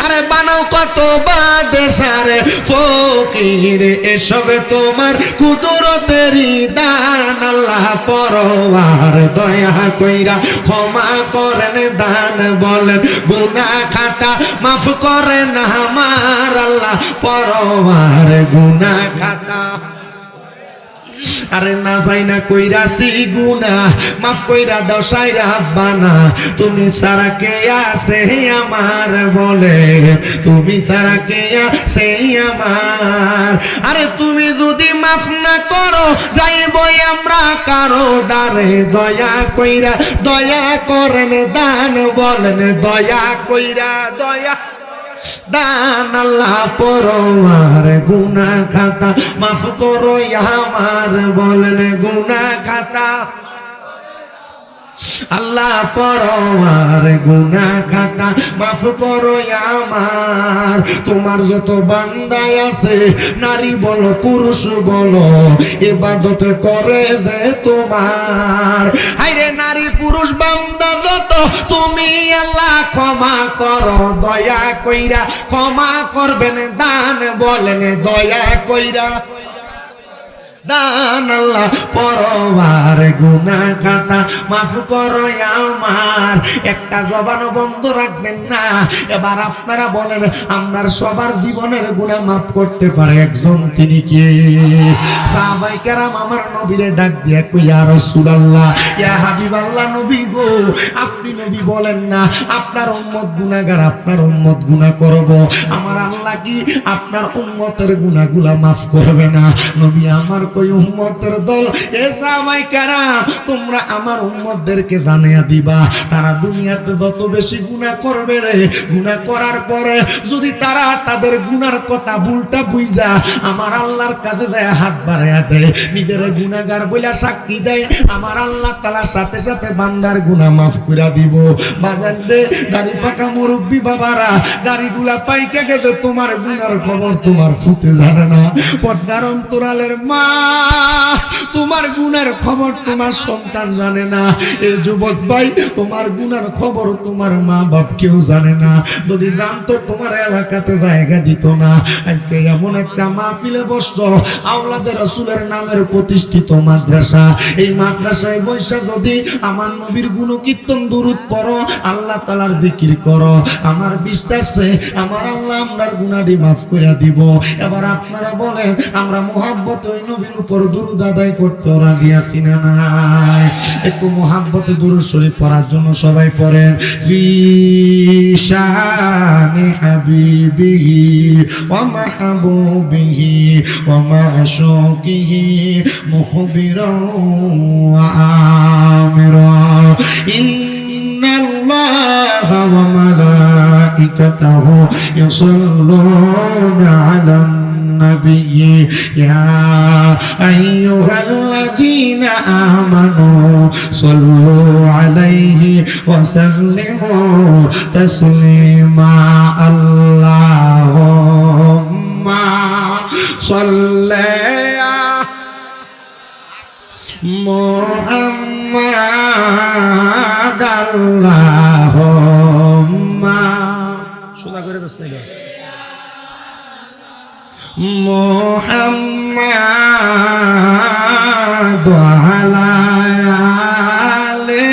আরে বানাও কত বাদশারে ফকির, এসব তোমার কুদরতেরই দান। আল্লাহ পরওয়ার দয়া কইরা ক্ষমা করেন দান, বলেন গুনাহ খাতা মাফ করেন আমার আল্লাহ পরওয়ার গুনাহ খাতা। আরে না যাই না কইরাছি গুনাহ মাফ কইরা দাও সাইরা বানা, তুমি ছাড়া কে আছে আমার, বলে তুমি ছাড়া কে আছে আমার। আরে তুমি যদি মাফ না করো যাইবই আমরা কারো দ্বারে, দয়া কইরা দয়া করেন দান, বলেন দয়া কইরা দয়া দান। আল্লাহ পরওয়ার গুনাহ খাতা মাফ করো আমার, বলেন গুনাহ খাতা। আল্লাহ পরওয়ার গুনাহ খাতা মাফ করো আমার। তোমার যত বান্দা আছে নারী বলো পুরুষ বলো ইবাদত করে যে তোমার, হায়রে নারী পুরুষ বান্দা যত তুমি আল্লাহ ক্ষমা করো দয়া কইরা, ক্ষমা করবেন দান, বলেন দয়া কইরা দান। আল্লাহ পরওয়ার গুনাহ খাতা মাফ করো আমার। একটা জবান বন্ধ রাখবেন না। এবার আপনারা বলেন আপনার সবার জীবনের গুনাহ মাফ করতে পারে একজন, তিনি কে? সাহাবায়ে কেরাম আমার নবীরে ডাক দিয়া কই ইয়া রাসূলুল্লাহ, ইয়া হাবিবাল্লাহ, নবী গো আপনি নবী বলেন না আপনার উম্মত গুনাহগার, আপনার উম্মত গুনাহ করব, আমার আল্লাহ কি আপনার উম্মতের গুনাহগুলা মাফ করবে না? নবী আমার কই উম্মতের দল, এ সাহাবায়ে কেরাম তোমরা আমার উম্মতদেরকে জানিয়ে দিবা তারা দুনিয়াতে যত বেশি গুনাহ করবে রে, গুনাহ করার পরে যদি তারা তাদের গুনার কথা ভুলটা বুঝা আমার আল্লাহর কাছে যায় হাত বাড়ায়া দেয়, নিজের গুনাহগার বইলা সাক্ষী দেয়, আমার আল্লাহ তাআলার সাথে সাথে বান্দার গুনাহ মাফ কইরা দিব। বাজান রে দাড়ি পাকা মুরব্বি বাবারা, দাড়িগুলা পাইকা গেছে, তোমার গুনার খবর তোমার ফুতে জানে না। পর্দার অন্তরালের মা, তোমার গুনার খবর তোমার সন্তান জানে না। এই যুবক ভাই তোমার গুনার খবর তোমার মা বাপ কেউ জানে না, যদি জানতো তোমার এলাকাতে জায়গা দিত না। আজকে এমন একটা মাহফিলে বসতো আওলাদে রাসূলের নামের প্রতিষ্ঠিত মাদ্রাসা, এই মাদ্রাসায় বৈশা যদি আমার নবীর গুণকীর্তন দুরূদ পড়ো, আল্লাহ তাআলার জিকির করো, আমার বিশ্বাস রে আমার আল্লাহ আমরার গুনাহটি মাফ করে দিব। এবার আপনারা বলেন আমরা মুহাব্বত ওই নবীর উপর দুরূদ আদায় করতে রাজি আছি না নাই? একটু মুহাব্বতে দুরূদ শরীফ পড়ার জন্য সবাই পড়েন। ফি শানি হাবিবিহি ওয়া মাহবুবিহি ওয়া মাশুকিহি মুখবিরান ওয়া আমিরা, ইন্নাল্লাহা ওয়া মালাইকাতাহু ইউসাল্লুনা আলান النبي يا أيها الذين آمنوا صلوا عليه وسلموا تسليما اللهم صل محمد اللهم সোজা করে দাস না মুহাম্মাদ ওয়ালা আলি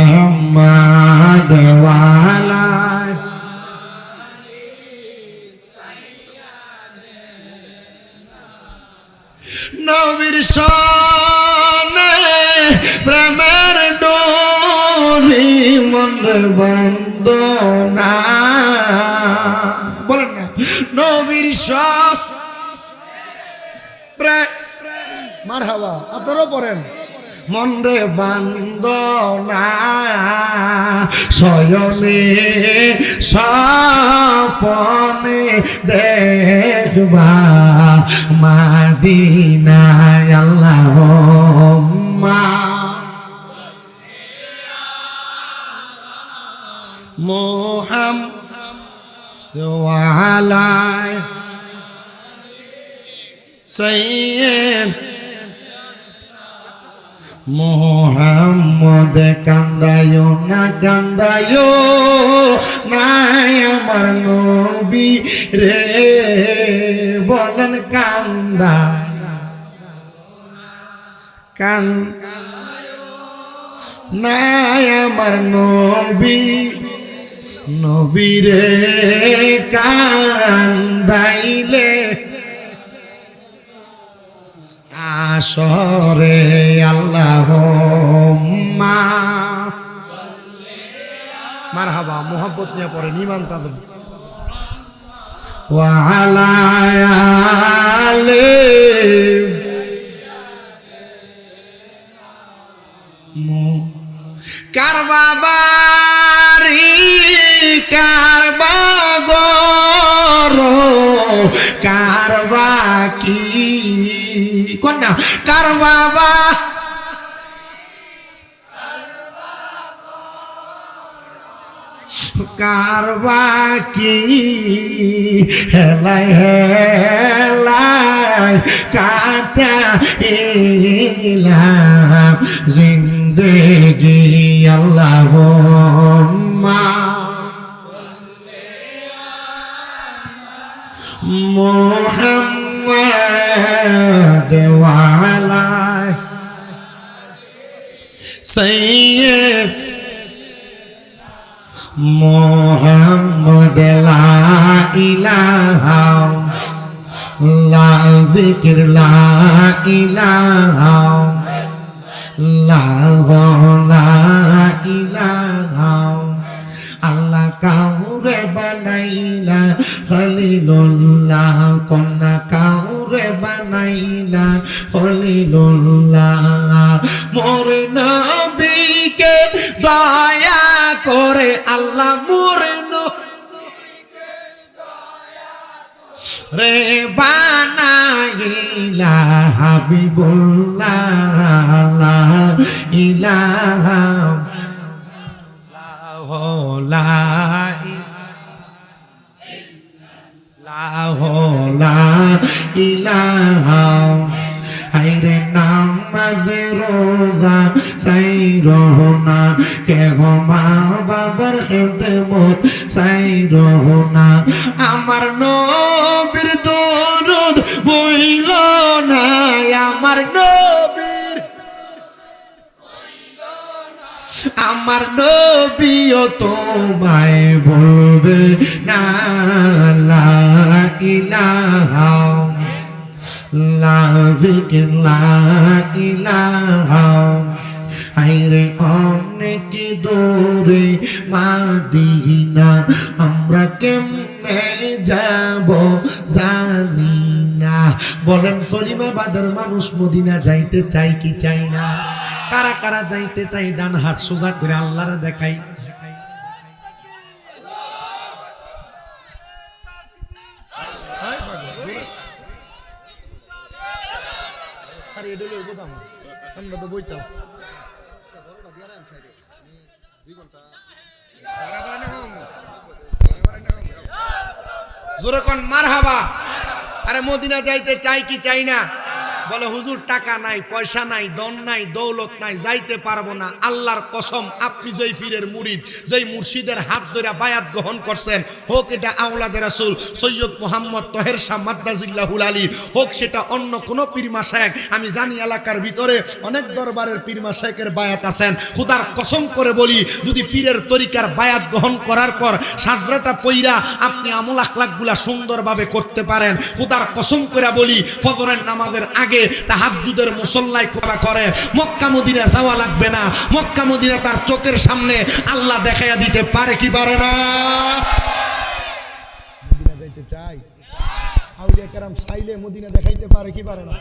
মুহাম্মাদ ওয়ালা নবীর শানে প্রেমের ডোরি মন বন্দনা, বলেন না নবীর শাহ মারহাবা, আপনারাও পড়েন। মন রে বন্দনা শয়নে স্বপনে দেখবা মাদিনায় আল্লাহুম্মা মুহাম্মাদ ওয়া আলা সাইয়্যিদ মুহাম্মদ মদে কান্দায়ো না কান্দায়ো নাই আমার নবী রে বলেন কান্দা কান নাই আমার নবী রে কান্দাইলে আসরে আল্লাহুম্মা মারহাবা মোহাব্বত নিয়ে পড়েন ইমাম তাজম ওয়া আলা আলি কারবাবারি কারবাগর কারবা কি কোন না কারবাবা কারবা কি হেলাই হেলাই কাটা ইলাম জিন্দেগি আল্লাহুম্মা মুহাম্মাদ ওয়া আলা সাইয়্যিদ মুহাম্মদ লা ইলাহা লা যিকির লা ইলাহা লা ইলাহা আল্লাহ কাউরে বানাইলা খলিলুল্লাহ কন্যা কাউরে বানাইলা খলিলুল্লাহ মোর নবীকে দয়া করে আল্লাহ মোর রে বানাইলা হাবিবুল্লাহ লা ইলাহা লা ইলাহা হায়রে নামাজ রোজা চাই রহনা কে গো মা বাবার খেদমত চাই রহনা আমার নবীর দরুদ বইল না আমার নবীর আমার নবীও তোমায় বলবে না লা ইলাহা লা যিকির লা ইলাহা হায়রে অনেক দূরে মাদিনা আমরা কেমনে যাব জানি না বলেন সলিমাবাদের মানুষ মদিনা যাইতে চাই কি চাই না কারা কারা যাইতে চাই ডান হাত সোজা করে আল্লাহরে দেখাই জোরে কোন মারহাবা আরে মদিনা যাইতে চাই কি চাই না বলে হুজুর টাকা নাই পয়সা নাই ধন নাই দৌলত নাই যাইতে পারবো না আল্লাহর কসম আপনি যেই পীরের মুরিদ যেই মুর্শিদের হাত ধরে বায়াত গ্রহণ করছেন হোক এটা আওলাদে রাসূল সৈয়দ মুহাম্মদ তহের শাহ মাদ্দাজিল্লাহুল আলী হোক সেটা অন্য কোনো পীর মাশায়েখ আমি জানি এলাকার ভিতরে অনেক দরবারের পীর মাশায়েখের বায়াত আছেন খোদার কসম করে বলি যদি পীরের তরিকার বায়াত গ্রহণ করার পর সাজরাটা পইরা আপনি আমল আখলাকগুলা সুন্দরভাবে করতে পারেন খোদার কসম করে বলি ফজরের নামাজের আগে তাহাজ্জুদের মুসল্লায় করে মক্কা মদিনা যাওয়া লাগবে না মক্কা মদিনা তার চোখের সামনে আল্লাহ দেখাইয়া দিতে পারে কি পারে না মদিনা যাইতে চাই আউলিয়া কেরাম চাইলে মদিনা দেখাইতে পারে কি পারে না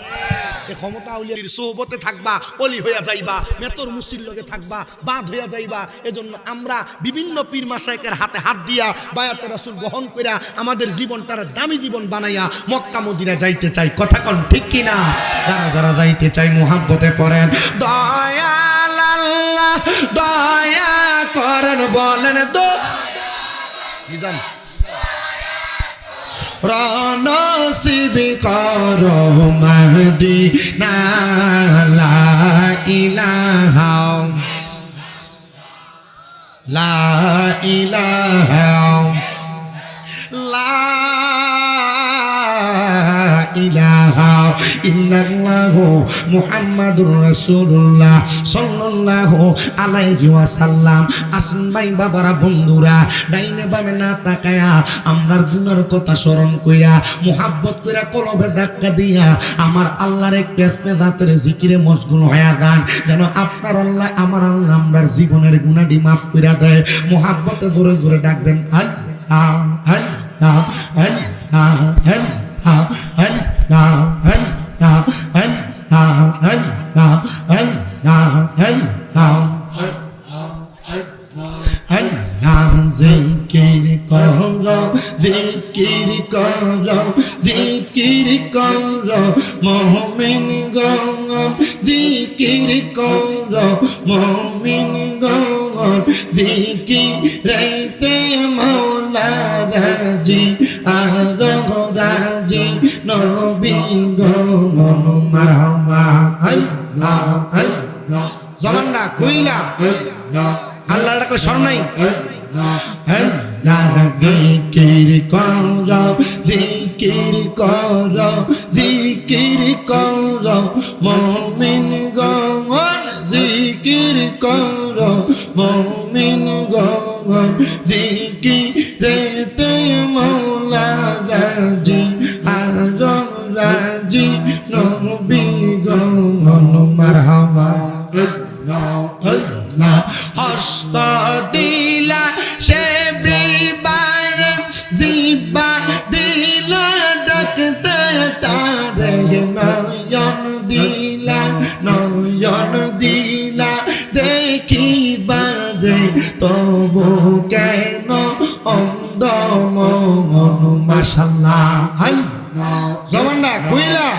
এই ক্ষমতা আউলিয়ার সোহবতে থাকবা ওলি হইয়া যাইবা মেতর মুসির লগে থাকবা বাদ হইয়া যাইবা এজন্য আমরা বিভিন্ন পীর মাশায়েখের হাতে হাত দিয়া বায়াতে রাসূল গ্রহণ কইরা আমাদের জীবনটার দামি জীবন বানাইয়া মক্কা মদিনা যাইতে চাই কথা কোন ঠিক কি না যারা যারা যাইতে চাই মুহাব্বতে পড়েন দয়াল আল্লাহ দয়া করেন বলেন তো নিজাম রনসিবি করো মদিনা লা ইলাহা লা ইলাহা লা ইলাহা ইল্লাল্লাহু মুহাম্মাদুর রাসূলুল্লাহ সাল্লাল্লাহু আলাইহি ওয়াসাল্লাম। আসেন ভাই বাবারা বন্ধুরা, ডাইনে বামে না তাকায়া আমরার গুনার কথা স্মরণ কইরা মুহাব্বত কইরা কলবে ধাক্কা দিয়া আমার আল্লাহর একটু ইসমেজাতের জিকিরে মশগুল হয়ে যান, যেন আপনার আল্লাহ আমার আল্লাহ আমরার জীবনের গুনাহটি মাফ কইরা দেয়। মুহাব্বতে জোরে জোরে ডাকবেন আল্লাহ আল্লাহ আল্লাহ জিকির করো জিকির করো জিকির করো মুমিন গণ, জিকির করো মুমিন গণ, জিকিরেতে মাওলা রাজি আর রাজি নবী গণ। মারহাবা আল্লাহ আল্লাহ জমান্ডা কইলা আল্লাহ ডাকলে স্মরণ নাই। জিকির করো জিকির করো জিকির করো মুমিন গণ, জিকির করো মুমিন গণ, জিকিরেতে মাওলা রাজি আর রাজি নবী গণ। মারহাবা হস্ত দিলা সে বিবারে জিবা দিলা ডাকতে তারে, নয়ন দিলা নয়ন দিলা দেখিবারে তবু কেন অন্ধ মন। মাশাআল্লাহ জমান্ডা কইলা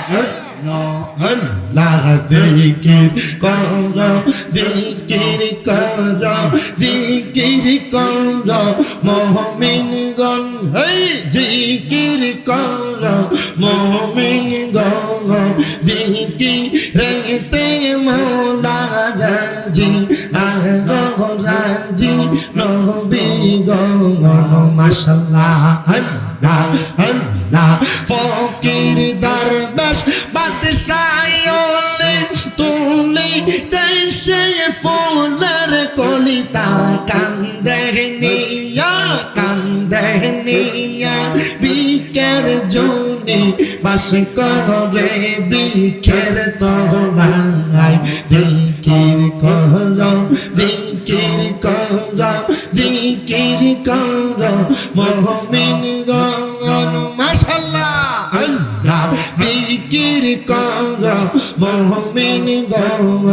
আল্লাহ জিকির করো জিকির করো জিকির করো মুমিন গণ, জিকির করো মুমিন গণ, জিকিরেতে মাওলা রাজি আর রাজি নবী গণ। মাশাআল্লাহ আল্লাহ আল্লাহ ফকির দরবেশ বাদশাহলে তুলি দেশে ফুলের কলি, তারা কান্দে নিয়া বিকের জনি বাস করে বৃক্ষের তলায়। জিকির করো জিকির করো জিকির করো মুমিন গণ। মাশাআল্লাহ আল্লাহ জিকির করো মুমিন গণ,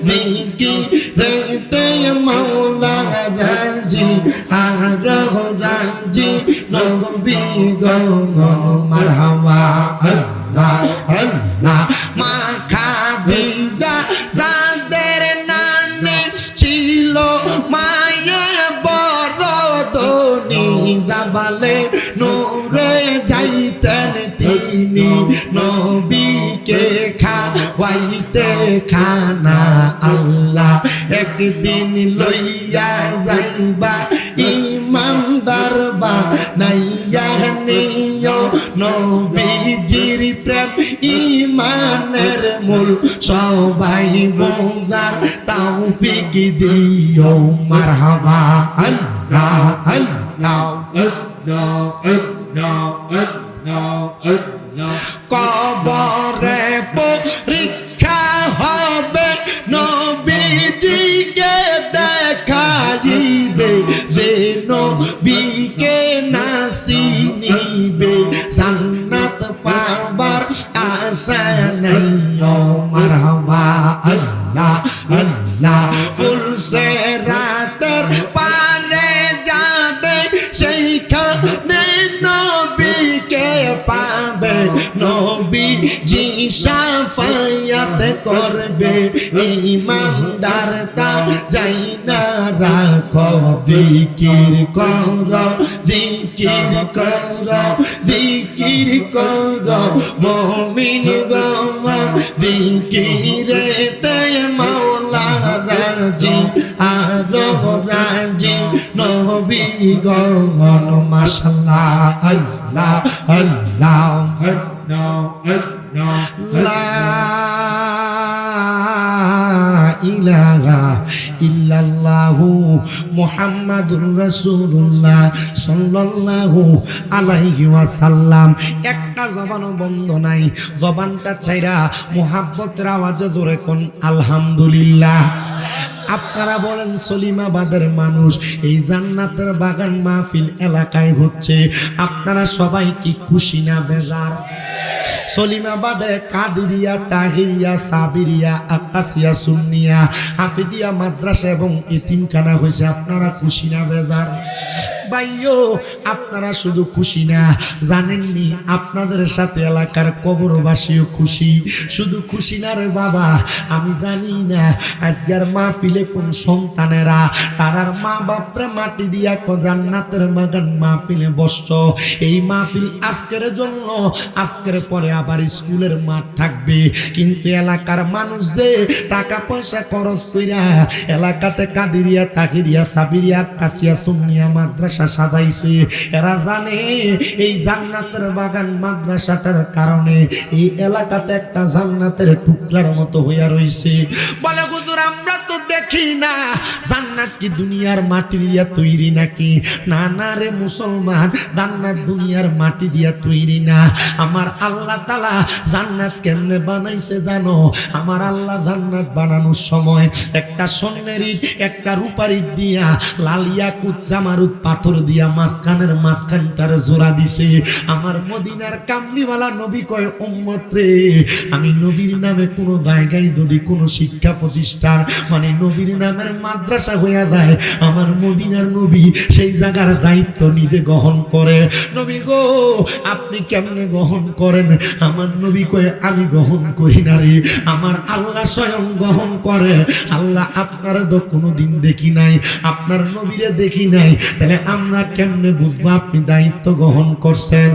জিকিরেতে মাওলা রাজি আর রাজি নবী গণ। মারহাবা আল্লাহ আল্লাহ মা খাদিজা যাদের নামে ছিল মায়া বড় ধনী, জাবালে নূরে যাইতেন তিনি নবীকে খাওয়াইতে খানা। আল্লাহ একদিন লইয়া যাইবা ইমানদার বানাইয়া নিও, নবীজির প্রেম ইমানের মূল সবাই বোঝার তৌফিক দিও। মারহাবা আল্লাহ আল্লাহ কবরে পরীক্ষা হবে নবীজিকে দেখাইবে, যে নবীকে নাসিনিবে জান্নাত পাবার আশা নাই। মারহাবা আল্লাহ আল্লাহ ফুলসে রাতের পারে যাবে সেইখানে নবীকে পাবে, নবীজি শাফায়াত করবে ইমানদার তা যাই না রাখো। জিকির করো জিকির করো জিকির করো মুমিন গণ, জিকিরেতে মাওলা রাজি আর রাজি নবী গণ মাশাআল্লাহ আল্লাহ আল্লাহ লা ইলাহা ইল্লাল্লাহু মুহাম্মাদুর রাসূলুল্লাহ সাল্লাল্লাহু আলাইহি ওয়াসাল্লাম। একটা জবানও বন্ধ নাই, জবানটা ছাইরা মুহাব্বতের আওয়াজে জোরে কোন আলহামদুলিল্লাহ। আপনারা বলেন সলিমাবাদের মানুষ, এই জান্নাতের বাগান মাহফিল এলাকায় হচ্ছে, আপনারা সবাই কি খুশি না বেজার? সলিমাবাদে কাদিরিয়া, তাহিরিয়া, সাবিরিয়া, আকাশিয়া, সুন্নিয়া, হাফিজিয়া মাদ্রাসা এবং এতিমখানা হয়েছে, আপনারা খুশি না বেজার? ভাইও আপনারা শুধু খুশি না, জানেননি আপনাদের সাথে এলাকার কবরবাসীও খুশি। শুধু খুশি না রে বাবা, আমি জানি না আজকের মাহফিলে কোন সন্তানেরা তারার মা বাপরে মাটি দিয়া জান্নাতের বাগান মাহফিলে বসত। এই মাহফিল আজকের জন্য, আজকের পরে আবার স্কুলের মাঠ থাকবে, কিন্তু এলাকার মানুষ যে টাকা পয়সা খরচ কইরা এলাকাতে কাদিরিয়া, তাহিরিয়া, সাবিরিয়া, কাসিয়া, সুন্নিয়া মাদ্রাসা সাজাইছে, এরা জানে এই জান্নাতের বাগান মাদ্রাসাটার কারণে এই এলাকাটা একটা জান্নাতের টুকরার মতো হইয়া রইছে। বলে হুজুর আমরা তো দেখি না, জান্নাত কি দুনিয়ার মাটি দিয়া তৈরি নাকি? না না রে মুসলমান, জান্নাত দুনিয়ার মাটি দিয়া তৈরি না। আমার আল্লাহ তাআলা জান্নাত কেমনে বানাইছে জানো? আমার আল্লাহ জান্নাত বানানোর সময় একটা স্বর্ণের ইট, একটা রূপার ইট দিয়া, লাল ইয়াকুত জামারুত পাথর দিয়া মাঝখানটারে জোড়া দিছে। আমার মদিনার কামলিওয়ালা নবী কয় উম্মত রে, আমি নবীর নামে কোনো জায়গায় যদি কোনো শিক্ষা প্রতিষ্ঠান মানে নবীর নামের মাদ্রাসা হইয়া যায়, আমার মদিনার নবী সেই জায়গার দায়িত্ব নিজে গ্রহণ করে। নবী গো আপনি কেমনে গ্রহণ করেন? আমার নবী কয় আমি গ্রহণ করি না রে, আমার আল্লাহ স্বয়ং গ্রহণ করে। আল্লাহ আপনারা তো কোনোদিন দেখি নাই, আপনার নবীরে দেখি নাই, তাহলে আমরা কেমনে বুঝবো আপনি দায়িত্ব গ্রহণ করছেন?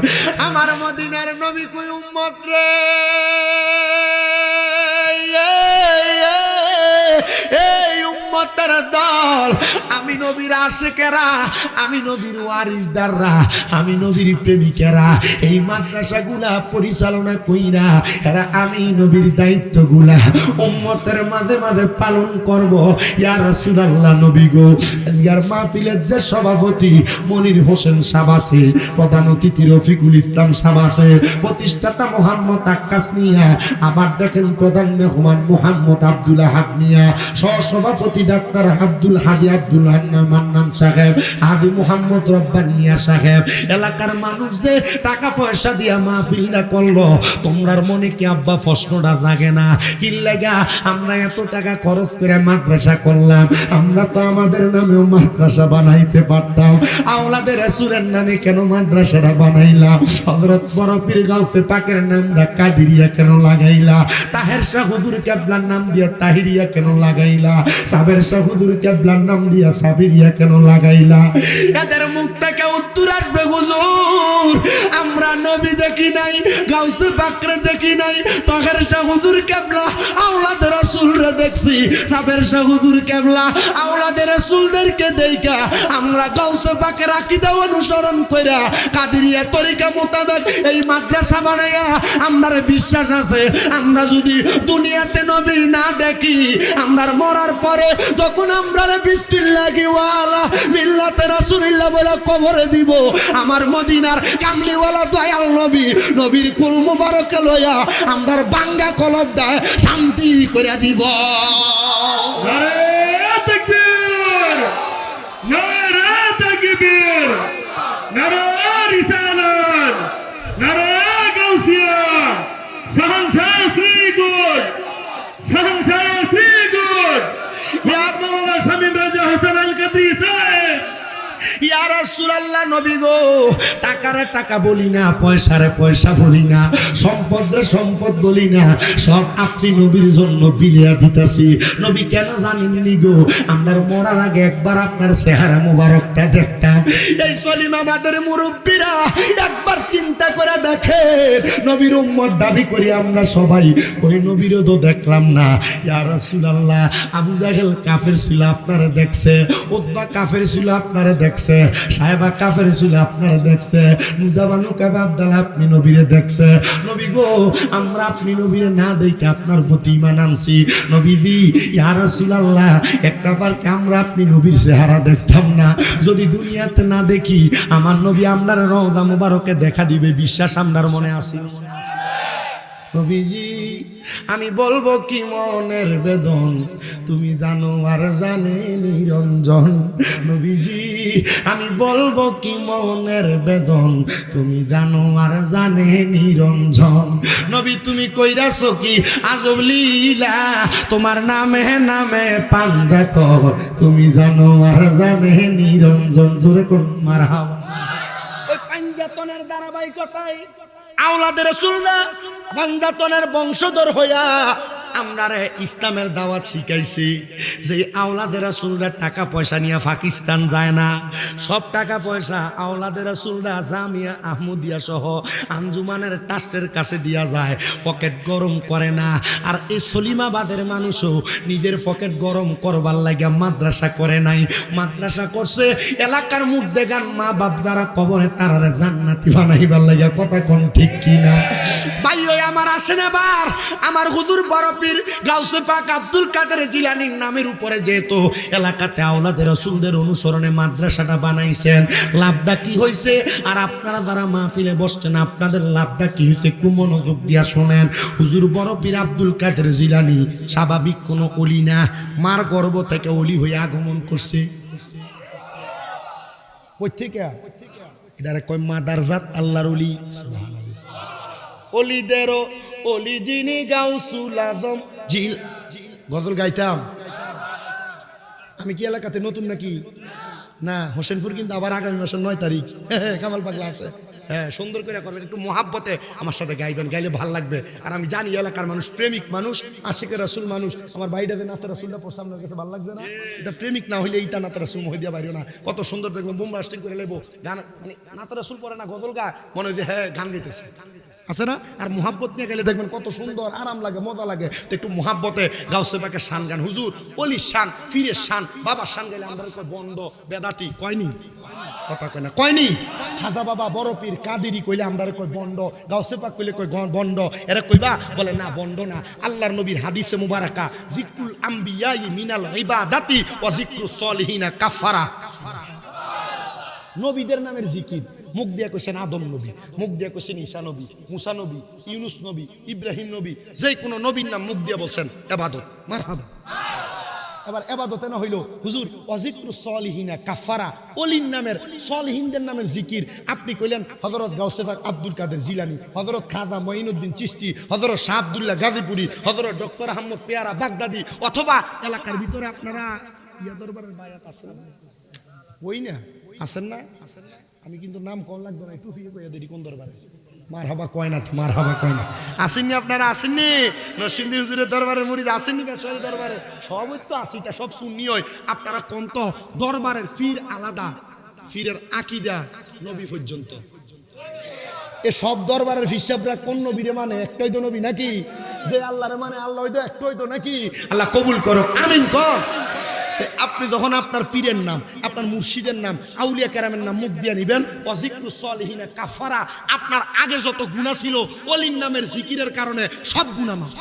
আমার মদিনার নবী কই উম্মত রে, এই উম্মতের দল, আমি নবীর আশিকেরা, আমি নবীর ওয়ারিসদাররা, আমি নবীর প্রেমিকেরা এই মাদ্রাসাগুলা পরিচালনা কইরা এরা আমি নবীর দায়িত্বগুলা উম্মতের মাঝে মাঝে পালন করব। ইয়া রাসূলুল্লাহ নবী গো, ইয়ার মাহফিলের যে সভাপতি মনির হোসেন সাহেব আছে, প্রধান অতিথি রফিকুল ইসলাম সাহেব আছে, প্রতিষ্ঠাতা মোহাম্মদ আক্কাস মিয়া, আবার দেখেন প্রধান মেহমান মোহাম্মদ আব্দুল আহাদ মিয়া, সহসভাপতি ডাক্তার আব্দুল হাদি আব্দুল হান্নান মান্নান সাহেব, হাদি মোহাম্মদ রব্বান মিয়া সাহেব, এলাকার মানুষ যে টাকা পয়সা দিয়া মাহফিলটা করলো, তোমরার মনে কি আব্বা প্রশ্নটা জাগে না? কি লাগা আমরা এত টাকা খরচ করে মাদ্রাসা করলাম? আমরা তো আমাদের নামেও মাদ্রাসা বানাইতে পারতাম, আওলাদের রাসূলের নামে কেন মাদ্রাসাটা বানাইলাম? হযরত বড় পীর গাউসে পাকের নামটা কাদিরিয়া কেন লাগাইলা? তাহের শাহ হুজুর কেবলার নাম দিয়া তাহিরিয়া কেন লাগাইলা? সাবের শাহ হুজুর কেবলার নাম দিয়া সাবিরিয়া কেন লাগাইলা? এদের মুখ থেকে উত্তর আসবে হুজুর আমরা নবী দেখি নাই, গাউসে পাকরে দেখি নাই, তাহের শাহ হুজুর কেবলা আওলাদের রাসূলরে দেখছি, সাবের শাহ হুজুর কেবলা আওলাদের রাসূলদেরকে দেখা আমরা গাউসে পাকের আকীদা অনুসরণ কইরা কাদিরিয়া তরিকা মোতাবেক এই মাদ্রাসা বানাইয়া আমরার বিশ্বাস আছে আমরা যদি দুনিয়াতে নবী না দেখি, আমরার মরার পরে যখন আমরার বিসমিল্লাহি ওয়ালা মিল্লাতে রাসূলুল্লাহ বলে কবরে দিব, আমার মদিনার কামলিওয়ালা দয়াল নবী নবীর কুল মুবারকে লইয়া আমরার বাঙ্গা কলব দেয় শান্তি করে দিব। নারে তাকবীর, নারে তাকবীর, নারে রিসালাত, নারে গাউসিয়া, শাহনশাহ শ্রীগুড, শাহনশাহ শ্রীগুড, ইয়া মাওলানা শামীম রাজা হোসেন আল কাদরি সাহেব, ইয়া রাসূলুল্লাহ নবী গো, টাকারে টাকা বলি না, পয়সারে পয়সা বলি না, সম্পদরে সম্পদ বলি না, সব আপনি নবীর জন্য বিলিয়া দিতাছি। নবী কেন জানেননি গো, আমরার মরার আগে একবার আপনার চেহারা মোবারকটা দেখতাম। এই সলিমাবাদের মুরব্বীরা একবার চিন্তা করে দেখেন, নবীর উম্মত দাবি করি আমরা সবাই, কই নবীরও তো দেখলাম না। ইয়া রাসূলুল্লাহ আবু জাহেল কাফের ছিল, আপনারা দেখছে, উতবা কাফের ছিল, আপনারা দেখছে, সাহেবা কাফের ছিল, আপনারা দেখছে, মুজাবানু কাবা আব্দুল্লাহ আপনি নবীরে দেখছে। নবী গো, আমরা আপনি নবীরে না দেখে আপনার প্রতি ঈমান আনছি। নবীজি ইয়া রাসূলুল্লাহ একটা বার কি আমরা আপনি নবীর চেহারা দেখতাম না? যদি দুনিয়াতে না দেখি, আমার নবী আপনার রওজা মুবারকে দেখা দিবে, বিশ্বাস আপনার মনে আছে? নবীজি আমি বলবো কি মনের বেদন, তুমি জানো আর জানে নিরঞ্জন। নবীজি আমি বলবো কি মনের বেদন, তুমি জানো আর জানে নিরঞ্জন। নবী তুমি কইরাছো কি আজব লীলা, তোমার নামে নামে পাঞ্জাত, তুমি জানো আর জানে নিরঞ্জন। জোরে কোন মারহাবা। ওই পাঞ্জাতনের ধারাবাহিকতায় আওলাদের রাসূলরা পাঞ্জাতনের বংশধর হইয়া আমরারে ইসলামের দাওয়াত শিখাইছি। যে আওলাদের রাসূলরা টাকা পয়সা নিয়ে পাকিস্তান যায় না, সব টাকা পয়সা আওলাদের রাসূলরা জামিয়া আহমদিয়া সহ আঞ্জুমানের ট্রাস্টের কাছে দিয়া যায়, পকেট গরম করে না। আর এই সলিমাবাদের মানুষও নিজের পকেট গরম করবার লাগিয়া মাদ্রাসা করে নাই, মাদ্রাসা করছে এলাকার মুর্দেগান মা বাপ যারা কবরে তারারে জান্নাতি বানাইবার লাগিয়া। কথা কোন ঠিক কিনা ভাই? ওই আমার আসেন এবার আমার হুজুর বড় পীর গাউসে পাক আব্দুল কাদের জিলানীর নামের উপরে যেহেতু এলাকাতে আওলাদের রাসূলদের অনুসরণে মাদ্রাসাটা বানাইছেন, লাভটা কি হয়েছে? আর আপনারা যারা মাহফিলে বসছেন আপনাদের লাভটা কি হয়েছে একটু মনোযোগ দিয়া শোনেন। হুজুর বড় পীর আব্দুল কাদের জিলানী স্বাভাবিক কোনো অলি না, মার গর্ভ থেকে অলি হয়ে আগমন করছে। কই থেকে? এটারে কয় মাদারজাত আল্লাহর অলি। অলিদেরও অলি যিনি গাউসুল আজম জিল। গজল গাইতাম আমি। কি এলাকাতে নতুন নাকি? না, হোসেনপুর কিন্তু আবার আগামী মাসের 9 তারিখ কামাল পাগলা আছে। হ্যাঁ, সুন্দর করে করবেন, একটু মোহাব্বতে আমার সাথে গাইবেন, গাইলে ভাল লাগবে। আর আমি জানি এলাকার মানুষ প্রেমিক মানুষ, আশিকে রাসূল মানুষ। আমার বাড়িটাতে নাতে রাসূলটা পড়ছে, আপনার কাছে ভালো লাগছে না? এটা প্রেমিক না হইলে এইটা নাতে রাসূল মহি দিয়া বাইরেও না। কত সুন্দর দেখবেন, বোম ব্লাস্টিং করে লেবো গান, মানে নাতে রাসূল পড়ে না, গজল গা মনে হয় যে হ্যাঁ গান গাইতেছে, আছে না? আর মোহাব্বত নিয়ে গেলে দেখবেন কত সুন্দর আরাম লাগে, মজা লাগে। তো একটু মোহাব্বতে গাউসে পাকের শান গান, হুজুর অলির শান, ফিরের শান, বাবার শান গাইলে আমরা কয় বন্ড বেদাতি। কয়নি? কথা কয় না, কয়নি? খাজা বাবা বড় পীর কাদেরি কইলে আমরা কই বন্ড, গাউসে পাক কইলে কই বন্ড। এরা কইবা বলে না বন্ড না। আল্লাহর নবীর হাদিসে মুবারাকা যিকরুল আম্বিয়াই মিনাল ইবাদাতি ওয়া যিকরুস সলিহিনা কাফারা। নবীদের নামের জিকির মুখ দিয়া কইছেন আদম নবী, মুখ দিয়া কইছেন ঈসা নবী, মুসা নবী, ইউনুস নবী, ইব্রাহিম নবী, যে কোনো নবীর নাম মুখ দিয়া বলছেন ইবাদত। মারহাবা। এবার এবাদতে না হইল হুজুর ওয়াজিকরুস সলিহিনা কাফারা, অলির নামের সলিহিনদের নামের জিকির আপনি কইলেন হযরত গাউসে পাক আব্দুল কাদের জিলানী, হযরত খাজা মঈনুদ্দিন চিশতি, হযরত শাহ আব্দুল্লাহ গাজীপুরি, হযরত ডক্টর আহমদ পেয়ারা বাগদাদি, অথবা এলাকার ভিতরে আপনারা ইয়া দরবারের বায়াত আছেন ওই না, আছেন না? আমি কিন্তু নাম কোন লাগবে না, টুপি কইয়া দেরি কোন দরবারে। মারহাবা কয় না, মারহাবা কয় না। আসেননি আপনারা? আসেননি? নরসিংদী হুজুরের দরবারের মুরিদ আসেননি? বেসরকারি দরবারে সবই তো আসিটা, সব সুন্নি হয়। আপনারা কোন তো দরবারের ফির আলাদা, ফিরের আকীদা নবী পর্যন্ত। এ সব দরবারের হিসাবরা কোন নবীরে মানে? একটাই তো নবী নাকি? যে আল্লাহরে মানে আল্লাহ হইতো একটাই তো নাকি? আল্লাহ কবুল করো, আমিন কর। আপনি যখন আপনার পীরের নাম, আপনার মুর্শিদের নাম, আউলিয়া কেরামের নাম মুখ দিয়ে নিবেন, ওয়াজিকরুস সলিহিনা কাফারা, আপনার আগে যত গুনাহ ছিল অলির নামের জিকিরের কারণে সব গুনাহ মাফ।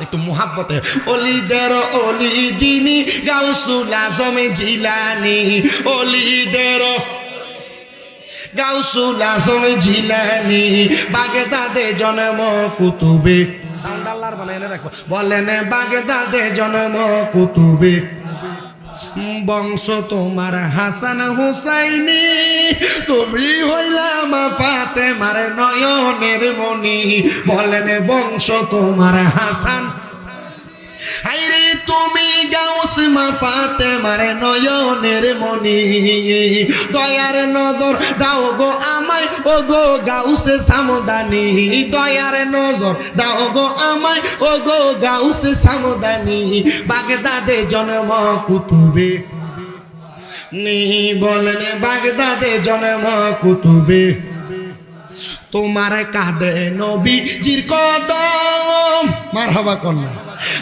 একটু মুহাব্বতে অলিদের অলি যিনি গাউসুল আজম জিলানী, অলিদের গাউসুল আজম জিলানী, বাগদাদে জন্ম কুতুবে। সান্ডাল্লার বানায় রাখো, বলেন বাগদাদে জন্ম কুতুবে, বংশ তোমার হাসান হুসাইনি, তুমি হইলাম ফাতেমার নয়নের মনি। বলেন বংশ তোমার হাসান, হাইরে তুমি গাউস মা ফাতেমার নয়নের মনি দয়ার নজর দাও গো আমায় ও গো গাউসে সামদানি দয়ার নজর দাও গো আমায় ও গো গাউসে সামদানি বাগদাদে জন্ম কুতুবে নি বলেন বাগদাদে জন্ম কুতুবে তোমার কাঁধে নবীজির কদম মারহাবা কন্যা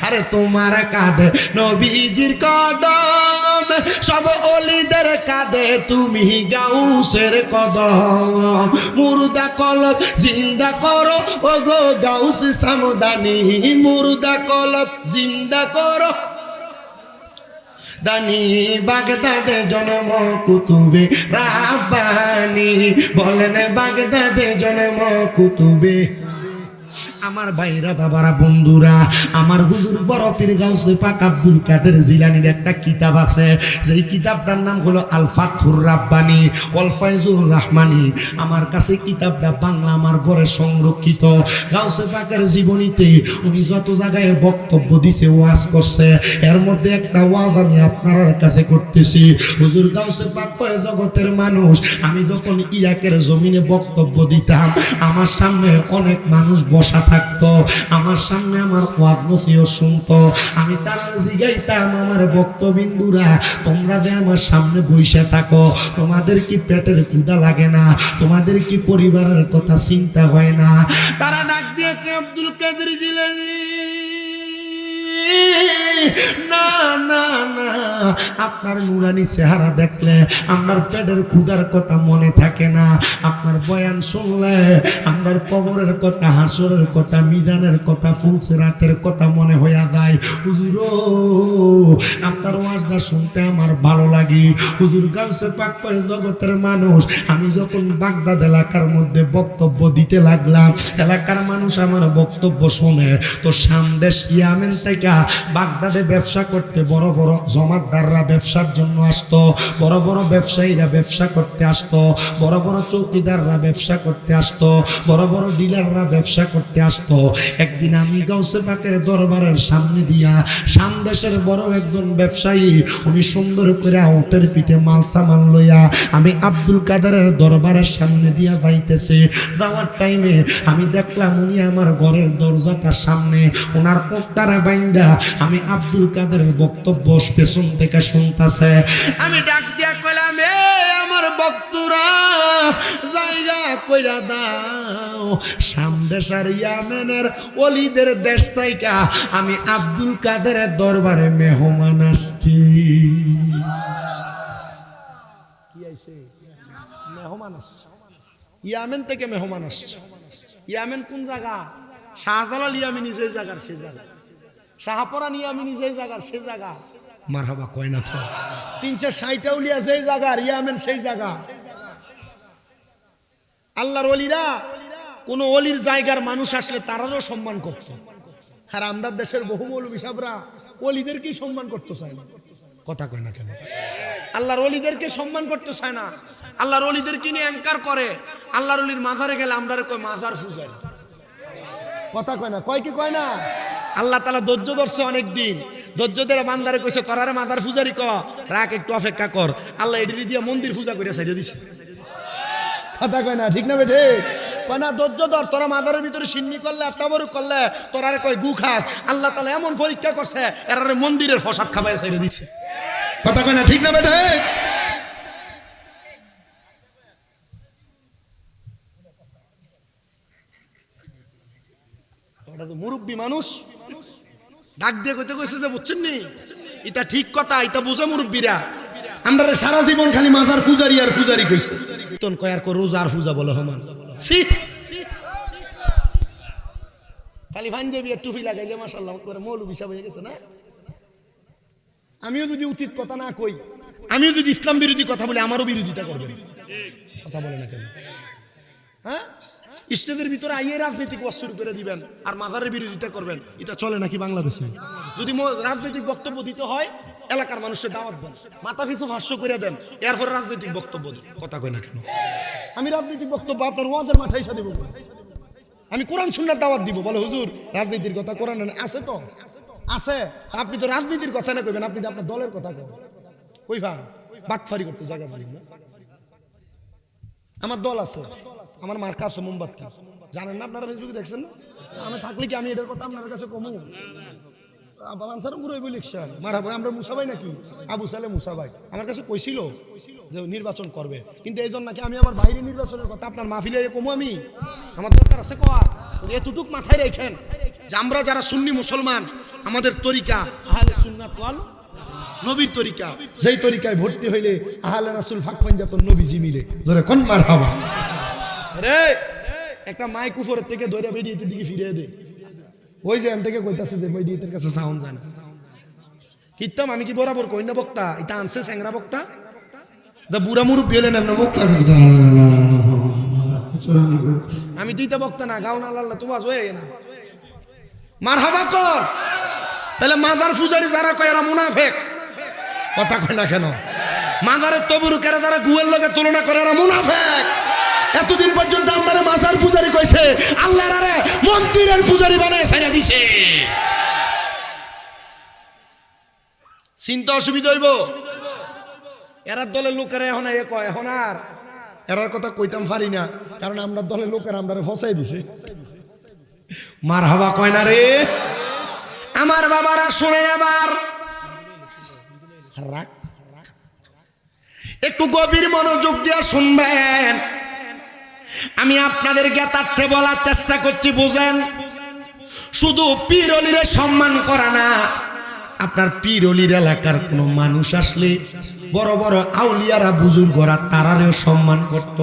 আরে তোমার কাঁধে নবীজির কদম সব ওলিদের কাঁধে তুমি গাউসের কদম মুর্দা কলব জিন্দা করো ও গো গাউস সামদানি মুর্দা কলব জিন্দা করো দানি বাগদাদে জন্ম কুতুবে রাব্বানি বলেন বাগদাদে জন্ম কুতুবে আমার ভাইরা বাবারা বন্ধুরা আমার হুজুর বড় পীর গাউসে পাক আব্দুল কাদের জিলানীর একটা কিতাব আছে যেই কিতাবটার নাম হলো আল ফাতহুর রাব্বানি ওয়াল ফায়জুর রহমানি আমার কাছে কিতাবটা বাংলা আমার ঘরে সংরক্ষিত গাউসে পাকের জীবনীতে উনি যত জায়গায় বক্তব্য দিছে ওয়াজ করছে এর মধ্যে একটা ওয়াজ আমি আপনার কাছে করতেছি হুজুর গাউসে পাক কয় জগতের মানুষ আমি যখন ইরাকের জমিনে বক্তব্য দিতাম আমার সামনে অনেক মানুষ বসা থাকতো আমার সামনে আমার ওয়াজ নসিহত শুনতো আমি তার জিগাইতাম আমার বক্তবিন্দুরা তোমরা যে আমার সামনে বসে থাকো তোমাদের কি পেটের ক্ষুধা লাগে না তোমাদের কি পরিবারের কথা চিন্তা হয় না তারা ডাক দিয়ে কে আব্দুল কাদের জিলানী না না না আপনার নুরানি চেহারা দেখলে আপনার পেটের ক্ষুধার কথা মনে থাকে না আপনার বয়ান শুনলে আপনার কবরের কথা হাসরের কথা মিজানের কথা ফুলসিরাতের কথা মনে হইয়া যায় হুজুর আপনার ওয়াজটা শুনতে আমার ভালো লাগে হুজুর গাউসে পাক করে জগতের মানুষ আমি যখন বাগদাদ এলাকার মধ্যে বক্তব্য দিতে লাগলাম এলাকার মানুষ আমার বক্তব্য শুনে তো সামদেশ ইয়ামেন থেকে বাগদাদে ব্যবসা করতে বড় বড় জমাদাররা ব্যবসার জন্য আসতো বড় বড় ব্যবসায়ীরা ব্যবসা করতে আসতো বড় বড় চৌকিদাররা ব্যবসা করতে আসতো বড় বড় ডিলাররা ব্যবসা করতে আসতো একদিন আমি গাউসে পাকের দরবারের সামনে দিয়া সামদেশের বড় একজন ব্যবসায়ী উনি সুন্দর করে ওটের পিঠে মাল সামান লইয়া আমি আব্দুল কাদেরের দরবারের সামনে দিয়া যাইতেছে যাওয়ার টাইমে আমি দেখলাম উনি আমার ঘরের দরজাটার সামনে ওনার ওটটারে বাইন্দা আমি আব্দুল কাদেরের বক্তব্য পেছন থেকে শুনতাছে আমি ডাক দিয়া কইলাম এ আমার বক্তরা জায়গা কইরা দাও সামদেশের ইয়ামেনের ওলিদের দেশ থেকে আমি আব্দুল কাদেরের দরবারে মেহমান আসছি কি আইছে মেহমান আসছে ইয়ামেন থেকে মেহমান আসছে ইয়ামেন কোন জায়গা শাহজালাল ইয়ামিনী যে জায়গার সে জায়গা শাহপরান ইয়ামিনী যে জায়গার সে জায়গা মারহাবা কয় না তো 360 আউলিয়া যে জায়গার ইয়ামেন সেই জায়গা আল্লাহর ওলিরা কোন ওলির জায়গার মানুষ আসলে তারাও সম্মান করত আর আমদার দেশের বহু মৌলবী সাহেবরা ওলিদের কি সম্মান করতে চায় না কথা কয় না কেন আল্লাহর ওলিদেরকে সম্মান করতে চায় না আল্লাহর ওলিদেরকে নিয়ে অ্যাঙ্কার করে আল্লাহর ওলির মাজারে গেলে আমরা কয় মাজার পূজারি কথা কয় না কয় কি কয় না আল্লাহ তাআলা ধৈর্য ধরছে অনেক দিন ধৈর্য ধরে বান্দারে কইছে তোরারে মাজার পূজারি ক রাখ একটু অপেক্ষা কর আল্লাহ এডি দিয়া মন্দির পূজা করে ছাইড়ে দিছে কথা কয় না ঠিক না বেঠে কয় না ধৈর্য ধর তোরা মাজারের ভিতরে সিন্নি করলে আত্মাবরুক করলে তোরারে কয় গু খাস আল্লাহ তাআলা এমন পরীক্ষা করছে এরারে মন্দিরের প্রসাদ খাবায় ছাইড়ে দিছে কথা কয় না ঠিক না বেঠে ওটা তো মুরব্বী মানুষ ডাক দিয়ে কইতে কইছে যে বুঝছেন নি এটা ঠিক কথা এটা বুঝে মুরব্বীরা আমরা সারা জীবন খালি মাজার পূজারি আর পূজারি কইছে তন কয় আর কো রোজার পূজা বলে হমান সি খালি পাঞ্জাবি আর টুপি লাগাইলে মাশাআল্লাহ করে মৌলবী সাহেব হয়ে গেছে না আমিও যদি উচিত কথা না কই আমিও যদি ইসলাম বিরোধী কথা বলি আমারও বিরোধিতা করবে কথা বলে না কেন হ্যাঁ স্টেজের ভিতরে আইয়ে রাজনৈতিক ওয়াজ শুরু করে দিবেন আর মাজারের বিরোধিতা করবেন এটা চলে নাকি বাংলাদেশে যদি রাজনৈতিক বক্তব্য দিতে হয় এলাকার মানুষের দাওয়াত দেন মাথা পিছু ভাষ্য করে দেন এরপর রাজনৈতিক বক্তব্য দেন কথা কই না কেন আমি রাজনৈতিক বক্তব্য আপনার ওয়াজের মাথায় এসে দেব আমি কোরআন সুন্নাহর দাওয়াত দিব বলে হুজুর রাজনীতির কথা কোরআনে আছে তো আছে। আপনি তো রাজনীতির কথা না কইবেন, আপনি তো আপনার দলের কথা কইবেন। কইফা বাটফারি করতে জায়গা পারি না। আমার দল আছে, আমার মার্কা আছে মোমবাতি, জানেন না আপনারা? ফেসবুকে দেখছেন না? আমি থাকলে কি আমি এটার কথা আপনার কাছে কমু? আমরা মুসাভাই নাকি আবু সালে মুসাভাই আমার কাছে কইছিল যে নির্বাচন করবে, কিন্তু এই জন্য নাকি আমি আমার বাইরে নির্বাচনের কথা আপনার মাহফিলে কমু? আমি আমার দরকার আছে কয়া। এতটুক মাথায় রেখেন যে আমরা যারা সুন্নি মুসলমান, আমাদের তরিকা আহলে সুন্নাত ওয়াল নবীর তরিকা, যেই তরিকায় ভর্তি হইলে আহলে রাসূল ফাঁক পাঞ্জাতন নবীজি মিলে জোরে কোন মারহাবা। রে একটা মাইক উপরের থেকে ধরে বেরিয়েতে দিকে ফিরিয়ে দে, ওই যে এন থেকে কইতাছে যে বৈদিকের কাছে সাউন্ড যায় না। কিতাম আমি কি বরাবর কই না বক্তা, এটা আনছে স্যাংরা বক্তা দা বুড়া মুরব্বি হলেন এমন মুখ লাগে। আমি দুইটা বক্তা না, গাও না আল্লাহ তো বাজ হয়ে না মারহাবা কর। তাহলে মাজার পূজারি যারা কয় এরা মুনাফিক, কথা কয় না কেন? মাজারের তবরুকেরা যারা গুয়ের লগে তুলনা করে এরা মুনাফিক। এতদিন পর্যন্ত আমরা মাজার পূজারি কইছে, আল্লাহর আরে মন্দিরের পূজারি বানায় ছাইরা দিছে। চিন্তা অসুবিধা হইব। এরার দলের লোকেরা এখন এ কয়, এখন আর এরার কথা কইতাম পারি না, কারণ আমরা দলের লোকেরা আমরা ফসাই দিছে। মারহাবা কয় না রে আমার বাবারা, শুনেন এবার একটু গভীর মনোযোগ দিয়ে শুনবেন। আমি আপনাদের জ্ঞাতার্থে বলার চেষ্টা করছি, বুঝেন। শুধু পীর অলিরে সম্মান করা না, আপনার পীর অলির এলাকার কোন মানুষ আসলে বড় বড় আউলিয়ারা বুজুর্গরা তারারেও সম্মান করত।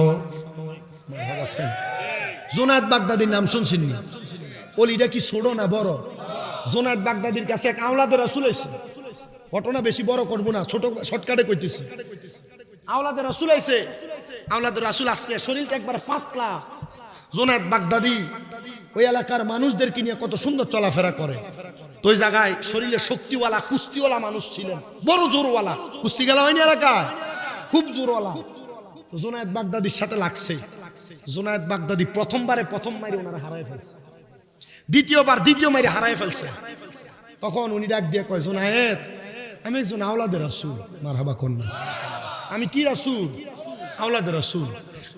জোনায়েদ বাগদাদির নাম শুনছেন? অলিটা কি ছোট না বড়? জোনায়েদ বাগদাদির কাছে এক আওলাদের রাসূল আইছে। ঘটনা বেশি বড় করব না, ছোট শর্টকাটে কইতেছি। আওলাদের রাসূল আইছে, আওলাদের রাসূল আসছে, শরীরটা একবার পাতলা। জোনায়েদ বাগদাদি ওই এলাকার মানুষদেরকে নিয়ে কত সুন্দর চলাফেরা করে। তো ওই জায়গায় শরীরে শক্তিওয়ালা কুস্তিওয়ালা মানুষ ছিলেন, বড় জোরওয়ালা। কুস্তি খেলা হয়নি এলাকায়, খুব জোরওয়ালা। তো জোনায়েদ বাগদাদির সাথে লাগছে। জোনায়েদ বাগদাদি প্রথম মাইরে ওনারা হারায় ফেলছে, দ্বিতীয় মাইরে হারায় ফেলছে। তখন উনি ডাক দিয়ে কয়, জোনায়েদ আমি একজন আওলাদের রাসূল। মারহাবা কন্যা, আমি কি রাসূল? আওলাদের রাসূল।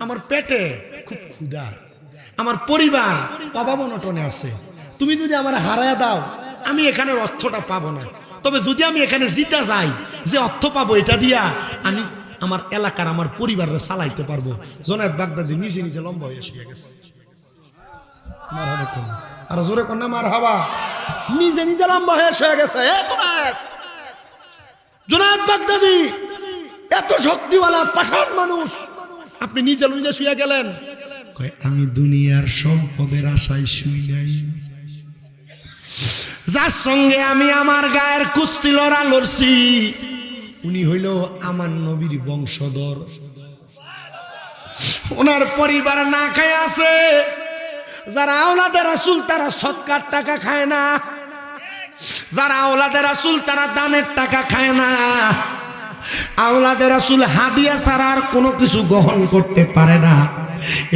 আমার পেটে খুব ক্ষুধা, আমার পরিবার অভাব অনটনে আছে। তুমি যদি আমার হারায়া দাও, আমি এখানের অর্থটা পাবো না। তবে যদি আমি এখানে জিতা যাই, যে অর্থ পাবো এটা দিয়া আমি আমার এলাকার আমার পরিবাররা চালাইতে পারবো। জোনায়েদ বাগদাদি নিজে নিজে লম্বা হয়ে শুয়ে গেছে। মারহাবা কন্যা, আর জোরে কন্যা মারহাবা। নিজে নিজে লম্বা হয়ে শুয়ে গেছে। জোনায়েদ বাগদাদি এত শক্তিওয়ালা পাঠান মানুষ, আপনি নিজে নিজে শুয়ে গেলেন। আমি দুনিয়ার সম্পদের আশায় শুই নাই, যার সঙ্গে আমি আমার গায়ের কুস্তি লড়ছি উনি হইল আমার নবীর বংশধর। ওনার পরিবার না খায় আছে। যারা আওলাদের রাসূল তারা সদকার টাকা খায় না, যারা আওলাদের রাসূল তারা দানের টাকা খায় না। আওলাদের রাসূল হাদিয়া ছাড়া আর কোনো কিছু গ্রহণ করতে পারে না।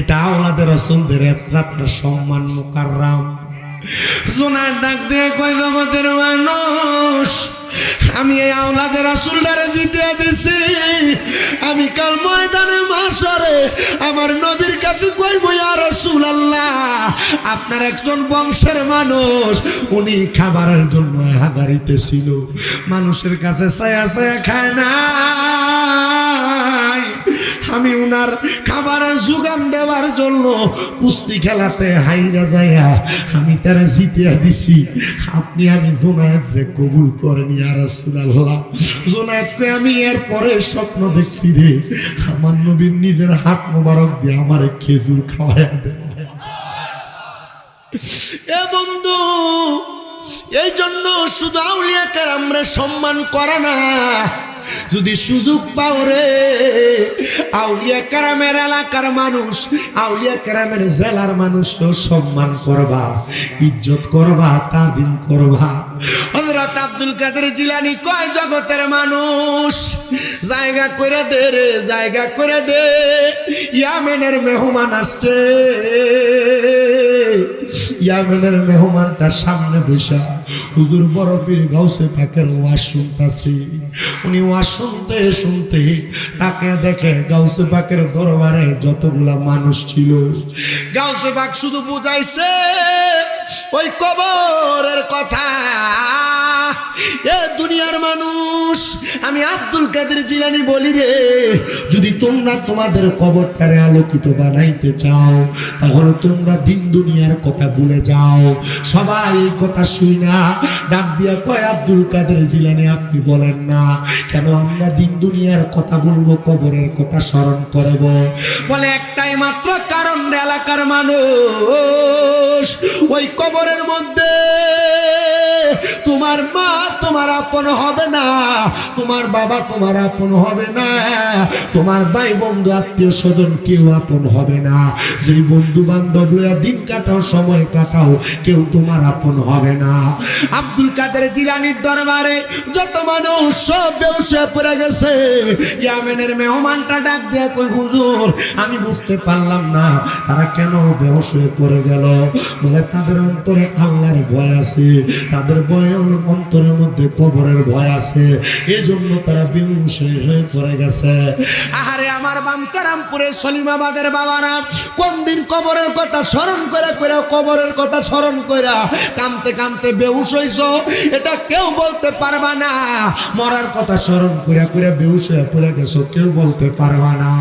এটা আওলাদের রাসূলদের আপনার সম্মান মুকাররাম। জোনায়েদ ডাক দিয়ে কয়, জগতের মানুষ, আমি এই আওলাদের রাসূলদারে দিতে দিছি। আমি কাল ময়দানে মাশরে আমার নবীর কাছে কইব, ইয়া রাসূলুল্লাহ, আপনার একজন বংশের মানুষ, উনি খাবারের জন্য হাজারিতে ছিল, মানুষের কাছে ছায়া ছায়া খায় না। আমি উনার খাবারের যোগান দেওয়ার জন্য কুস্তি খেলাতে হাইরা যাইয়া আমি তারা জিতিয়া দিছি। আপনি আমি জোনায়েদরে কবুল করেন ইয়া রাসূলুল্লাহ। জোনায়েদকে আমি এর পরে স্বপ্ন দেখছি রে, আমার নবীর নিজের হাত মোবারক দিয়ে আমারে খেজুর খাওয়ায়া দেন। এ বন্ধু, এই জন্য শুধু আউলিয়া কেরামরে সম্মান করে না, যদি সুযোগ পাও রে আউলিয়া কেরামের এলাকার মানুষ, আউলিয়া কেরামের জেলার মানুষও সম্মান করবা, ইজ্জত করবা, তাজিম করবা। হযরত আব্দুল কাদের জিলানী কয়, জগতের মানুষ জায়গা করে দে রে, জায়গা করে দে, ইয়ামেনের মেহমান আসছে। ইয়ামেনের মেহমানটা সামনে বসা হুজুর বড় পীর গাউসে পাকের ওয়াজ শুনতাছি। উনি ওয়াজ শুনতে শুনতে তাকে দেখে গাউসে পাকের দরবারে যতগুলা মানুষ ছিল, গাউসে পাক শুধু বুঝাইছে ওই কবরের কথা। এ দুনিয়ার মানুষ, আমি আব্দুল কাদের জিলানী বলি রে, যদি তোমরা তোমাদের কবরটারে আলোকিত বানাইতে চাও, তাহলে তোমরা দিন দুনিয়ার কথা ভুলে যাও। সবাই এই কথা শুই না ডাক দিয়া কয়, আব্দুল কাদের জিলানী আপনি বলেন না কেন আমরা দিন দুনিয়ার কথা বলবো, কবরের কথা স্মরণ করব? বলে একটাই মাত্র কারণ, এলাকার মানুষ, ওই কবরের মধ্যে তোমার মা তোমার আপন হবে না, তোমার বাবা তোমার আপন হবে না, তোমার ভাই বন্ধু আত্মীয় স্বজন কেউ আপন হবে না। যেই বন্ধু বান্ধব লইয়া দিন কাটাও, সময় কাটাও, কেউ তোমার আপন হবে না। আব্দুল কাদের জিলানীর দরবারে যত মানুষ সব বেহুশ হয়ে পড়ে গেছে। ইয়ামেনের মেহমানটা ডাক দিয়া কই, হুজুর আমি বুঝতে পারলাম না তারা কেন বেহুশ হয়ে পড়ে গেল। বলে তাদের অন্তরে আল্লাহর ভয় আছে, তাদের অন্তরের মধ্যে কবরের ভয় আছে, এই জন্য তারা বেহুশ হয়ে পড়ে গেছে। আহারে আমার বামতারামপুরে সলিমাবাদের বাবারা কোন দিন কবরের কথা স্মরণ করে করে, কবরের কথা স্মরণ করে কাঁদতে কাঁদতে বেহুশ হইছো, এটা কেউ বলতে পারবা না। মরার কথা স্মরণ করে করে বেহুশ হয়ে পড়ে গেছো, কেউ বলতে পারবা না।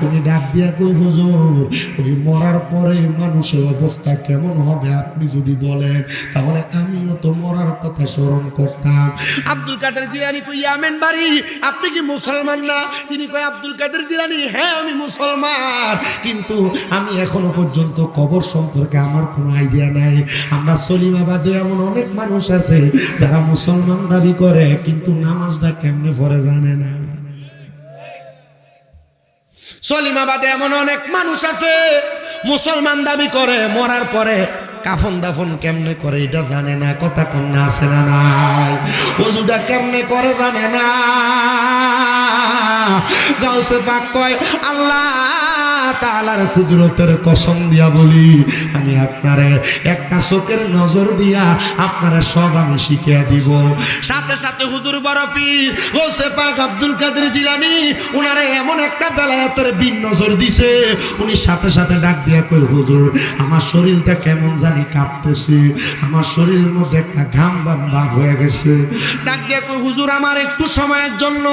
উনি ডাক দিয়া কই, হুজুর ওই মরার পরে মানুষের অবস্থা কেমন হবে আপনি যদি বলেন, তাহলে আমিও তো মরার কথা স্মরণ করতাম। আব্দুল কাদের জিলানী কই, ইয়ামেন বাড়ি, আপনি কি মুসলমান না? তিনি কয়, আব্দুল কাদের জিলানী হ্যাঁ আমি মুসলমান, কিন্তু আমি এখনো পর্যন্ত কবর সম্পর্কে আমার কোনো আইডিয়া নাই। আমরা সলিমাবাদে এমন অনেক মানুষ আছে যারা মুসলমান দাবি করে কিন্তু নামাজটা কেমনে পড়ে জানে না। সলিমাবাদে এমন অনেক মানুষ আছে মুসলমান দাবি করে, মরার পরে কাফন দাফন কেমনে করে এটা জানে না। কথা কন্যা আছে না নাই? ওজুটা কেমনে করে জানে না। গাউসে পাক কয়, আল্লাহ তাআলার কুদরতের কসম দিয়া বলি, আমি আপনারে একটা চোখের নজর দিয়া আপনারা সব আমি শিখিয়ে দিব। সাথে সাথে হুজুর বড় পীর গাউসে পাক আব্দুল কাদের জিলানী উনারে এমন একটা বেলায়েতের বিন নজর দিছে, উনি সাথে সাথে ডাক দিয়া কই, হুজুর আমার শরীরটা কেমন জানি কাঁপতেছে, আমার শরীরের মধ্যে একটা ঘাম ভাব হয়ে গেছে। ডাক দিয়া কই, হুজুর আমার একটু সময়ের জন্য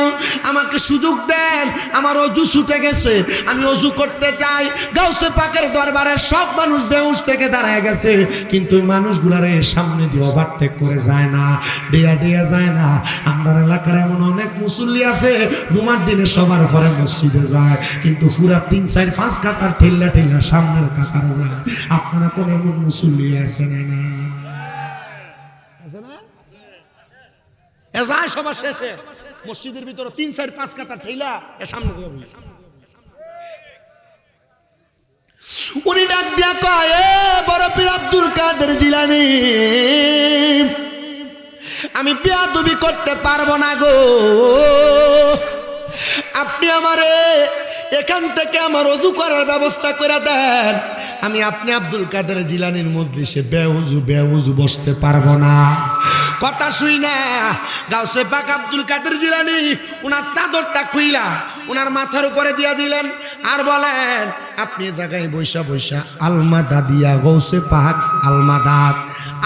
আমাকে সুযোগ দেন, আমার অজু ছুটে গেছে, আমি অজু করতে চাই। গাউসে পাকের দরবারে সব মানুষ বেহুশ থেকে দাঁড়ায় গেছে, কিন্তু ওই মানুষগুলারে সামনে দিয়ে ওভারটেক করে যায় না, ডেয়া ডেয়া যায় না। আমার এলাকার এমন অনেক মুসল্লি আছে জুমার দিনে সবার পরে মসজিদে যায়, কিন্তু পুরা 3-4-5 কাতার ঠেল্লা ঠেল্লা সামনের কাতারে যায়। আপনারা কোন এমন মুসল্লি আছে না? যায় সবার শেষে মসজিদের ভিতরে 3-4-5 কাতার ঠেলা সামনে দিয়ে। উনি ডাক দিয়া কয়, এ বড় পীর আব্দুল কাদের জিলানী, আমি বেয়াদবি করতে পারবো না গো, আপনি আমারে এখান থেকে আমার ওযু করার ব্যবস্থা করে দেন। আমি আপনি আব্দুল কাদের জিলানীর মজলিসে বেউজু বসতে পারবো না। কথা শুই না গাউসে পাক আব্দুল কাদের জিলানী উনার চাদরটা খুইলা উনার মাথার উপরে দিয়া দিলেন, আর বলেন আপনি জায়গায় বৈশা বৈশা আলমাদা দিয়া গৌসে পাক আলমাদাত,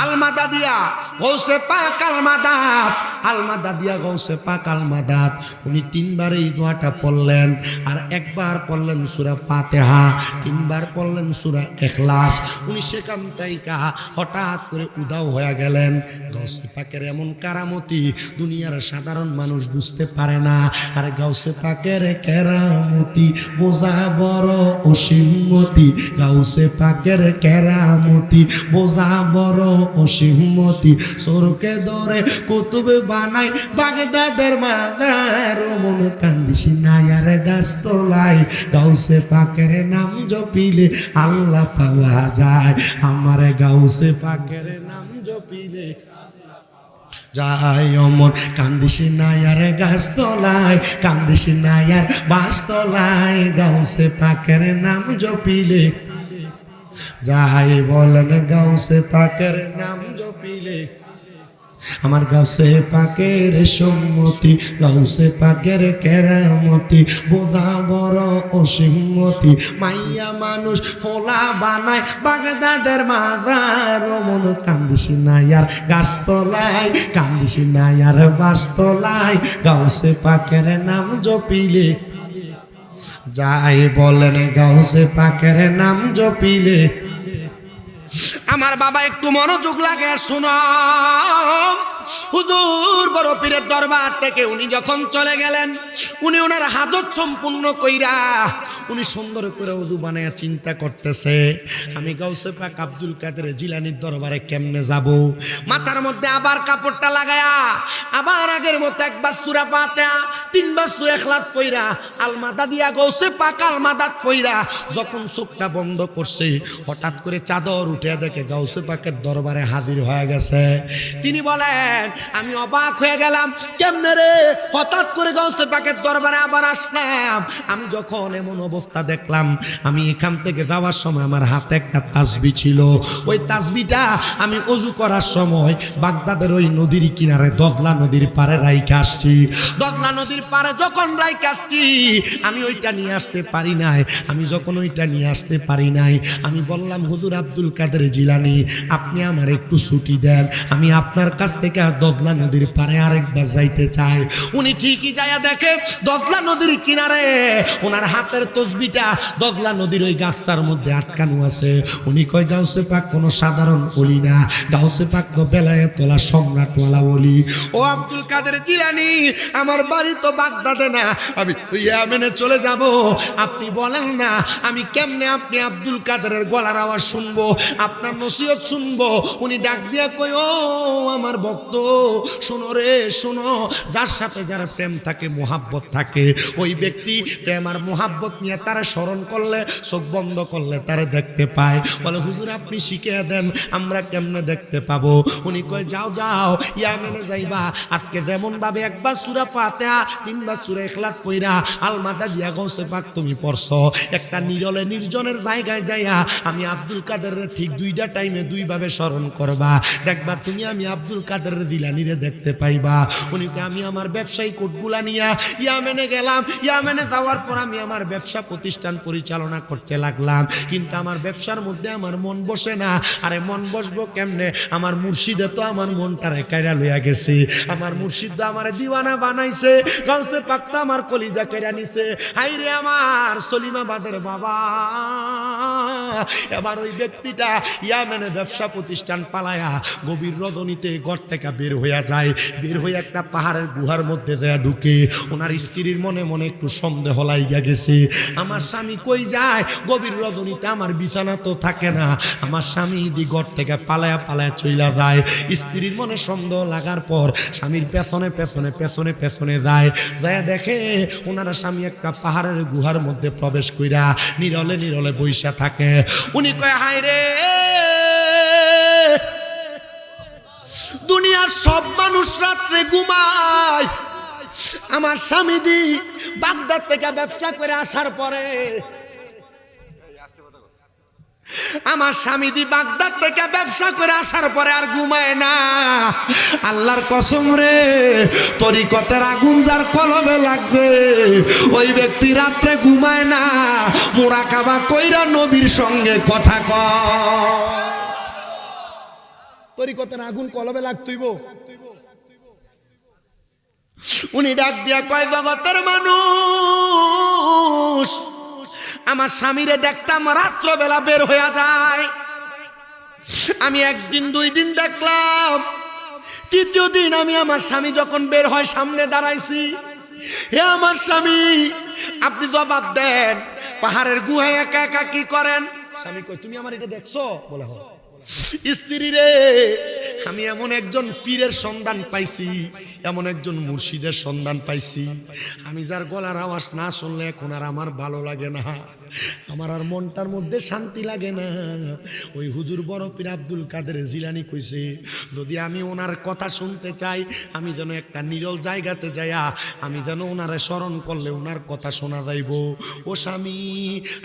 আলমাদা দিয়া গৌসে পাক আলমাদাত, আলমাদা দিয়া গৌসে পাক আলমাদাত। উনি 3 বার এই দোয়াটা পড়লেন, আর একবার পড়লেন সূরা ফাতিহা, 3 বার পড়লেন সূরা ইখলাস। উনি সেখান থেকে হঠাৎ করে উদাও হয়ে গেলেন। গৌসে পাকের এমন কারামতি দুনিয়ার সাধারণ মানুষ বুঝতে পারে না। আর গৌসে পাকের কেরামতি বোঝা বড় অসীমতি, গাউসে পাকের কেরামতি বোঝা বড় অসীমতি। সরকে ধরে কুতুবে বানাই বাগদাদের মাজার, মন কান্দিস নায়ার গাছ তোলাই, গাউসে পাকের নাম জপিলে আল্লাহ পাওয়া যায়। আমার গাউসে পাকের নাম জপিলে যাই অমন, কান্দিস নায়ার গাছ তোলাই, কান্দিস নায়ার বাস তোলাই, গাউসে পাকের নাম জপিলে যাই। বলেন গাউসে পাকের নাম জপিলে আমার গাউসে পাকের সম্মতি, গাউসে পাকের কেরামতি, বোঝা বড় অসীমতি, মাইয়া মানুষ ফোলা বানায় বাগদাদের মাজার। মন কান্দিস না আর গাছতলায়, কান্দিস না আর বাসতলায়, গাউসে পাকের নাম জপিলে যাই বলেন, গাউসে পাকের নাম জপিলে। আমার বাবা একটু মনোযোগ লাগে শোনো। হুজুর বড় পীরের দরবার থেকে উনি যখন চলে গেলেন, উনি ওনার হাজত সম্পূর্ণ কইরা উনি সুন্দর করে ওযু বানায়া চিন্তা করতেছে, আমি গাউসে পাক আব্দুল কাদের জিলানীর দরবারে কেমনে যাব। মাথার মধ্যে আবার কাপড়টা লাগায়া আবার আগের মতো একবার সূরা ফাতিহা, তিনবার সূরা ইখলাস পড়া, আলমাদা দিয়া গাউসে পাক আলমাদাত পড়া যখন চোখটা বন্ধ করছে, হঠাৎ করে চাদর উঠে দেখে গাউসে পাকের দরবারে হাজির হয়ে গেছে। তিনি বলেন, আমি অবাক হয়ে গেলাম, কেমনে রে হঠাৎ করে গাউসে পাকের দরবারে আবার আসলাম। আমি যখন এমন অবস্থা দেখলাম, আমি এখান থেকে যাওয়ার সময় আমার হাতে একটা তাসবিহ ছিল, ওই তাসবিহটা আমি ওযু করার সময় বাগদাদের ওই নদীর কিনারে দজলা নদীর পারে রাইখা আসছি। দজলা নদীর পারে যখন রাইখা আসছি, আমি ওইটা নিয়ে আসতে পারি নাই। আমি যখন ওইটা নিয়ে আসতে পারি নাই, আমি বললাম, হুজুর আব্দুল কাদের জিলানী, আপনি আমার একটু ছুটি দেন, আমি আপনার কাছ থেকে দজলা নদীর পারে আরেকবার যাইতে চাই। উনি ঠিকই যাইয়া দেখে দজলা নদীর কিনারে ওনার হাতের তসবিটা দজলা নদীর ওই গাছটার মধ্যে আটকানো আছে। উনি কয়, গাউসে পাক কোনো সাধারণ ওলি না, গাউসে পাক তো বেলায়েতওয়ালা সম্রাটওয়ালা ওলি। ও আব্দুল কাদের জিলানী, আমার বাড়ি তো বাগদাদে না, আমি ইয়েমেনে চলে যাব। আপনি বলেন না আমি কেমনে আপনি আব্দুল কাদেরের গলার আওয়াজ শুনবো, আপনার নসিহত শুনবো। উনি ডাক দিয়া কই, ও আমার ভক্ত, শোনো রে শোনো, যার সাথে যার প্রেম থাকে, মোহাব্বত থাকে, ওই ব্যক্তি প্রেম আর মোহাব্বত নিয়ে তারা স্মরণ করলে, চোখ বন্ধ করলে তারা দেখতে পায়। বলে, হুজুর আপনি শিখিয়ে দেন, আমরা কেমনে দেখতে পাবো। উনি কয়, যাও যাও ইয়েমেনে যাইবা, আজকে যেমন ভাবে একবার সূরা ফাতিহা, তিনবার সূরা ইখলাস পড়া আলমাদা দিয়া গাউসে পাক তুমি পড়ছো, একটা নিরলে নির্জনের জায়গায় যাইয়া আমি আব্দুল কাদেরের ঠিক দুইটা টাইমে দুইভাবে স্মরণ করবা, দেখবা তুমি আমি আব্দুল কাদের জিলানীরে দেখতে পাইবা। উনি কয়, আমি আমার ব্যবসায়ী কোটগুলা নিয়া ইয়েমেনে গেলাম। ইয়েমেনে যাওয়ার পর আমি আমার ব্যবসা প্রতিষ্ঠান পরিচালনা করতে লাগলাম, কিন্তু আমার ব্যবসার মধ্যে আমার মন বসে না। আরে মন বসবো কেমনে, আমার মুর্শিদে তো আমার মনটারে কাইরা লইয়া গেছে, আমার মুর্শিদ তো আমার দিওয়ানা বানাইছে, গাউসে পাক তো আমার কলিজা কাইরা নিছে। হাইরে আমার সলিমাবাদের বাবা। এবার ওই ব্যক্তিটা ইয়েমেনে ব্যবসা প্রতিষ্ঠান পালায়া গভীর রজনীতে ঘর থেকে বের হইয়া যায়, বের হয়ে একটা পাহাড়ের গুহার মধ্যে যায় ঢুকে। ওনার স্ত্রীর মনে মনে একটু সন্দেহ লাইগা গেছে, আমার স্বামী কই যায়, গভীর রজনীতে আমার বিছানা তো থাকে না, আমার স্বামী দি ঘর থেকে পালায়া পালায়া চইলা যায়। স্ত্রীর মনে সন্দেহ লাগার পর স্বামীর পেছনে পেছনে পেছনে পেছনে যায়, যায় দেখে ওনার স্বামী একটা পাহাড়ের গুহার মধ্যে প্রবেশ কইরা নীরলে নীরলে বইসা থাকে। উনি কয়, হায় রে, দুনিয়ার সব মানুষ রাত্রে ঘুমায়, আমার স্বামী দি বাগদাদ থেকে ব্যবসা করে আসার পরে, আমার স্বামী দি বাগদাদ থেকে ব্যবসা করে আসার পরে আর ঘুমায় না। আল্লাহর কসম রে, তরিকতের আগুন যার কলবে লাগছে, ওই ব্যক্তি রাত্রে ঘুমায় না, মুরাকাবা কইরা নবীর সঙ্গে কথা কয়। তরিকতের আগুন কলবে লাগতইব। উনি ডাক দিয়া কয়, জগতের মানুষ, আমার স্বামীরে দেখতাম রাত্রবেলা বের হইয়া যায়, আমি একদিন দুই দিন দেখলাম, তৃতীয় দিন আমি আমার স্বামী যখন বের হয় সামনে দাঁড়াইছি, হে আমার স্বামী আপনি জবাব দেন, পাহাড়ের গুহায় একা একা কি করেন? স্বামী কই, তুমি আমার এটা দেখছো? বলে, হ। স্ত্রী রে, আমি এমন একজন পীরের সন্ধান পাইছি, এমন একজন মুর্শিদের সন্ধান পাইছি, আমি যার গলার আওয়াজ না শুনলে এখন আর আমার ভালো লাগে না, আমার আর মনটার মধ্যে শান্তি লাগে না। ওই হুজুর বড় পীর আব্দুল কাদের জিলানী কইছে, যদি আমি ওনার কথা শুনতে চাই, আমি যেন একটা নিরল জায়গাতে যাইয়া আমি যেন ওনারে স্মরণ করলে ওনার কথা শোনা যাইব। ও স্বামী,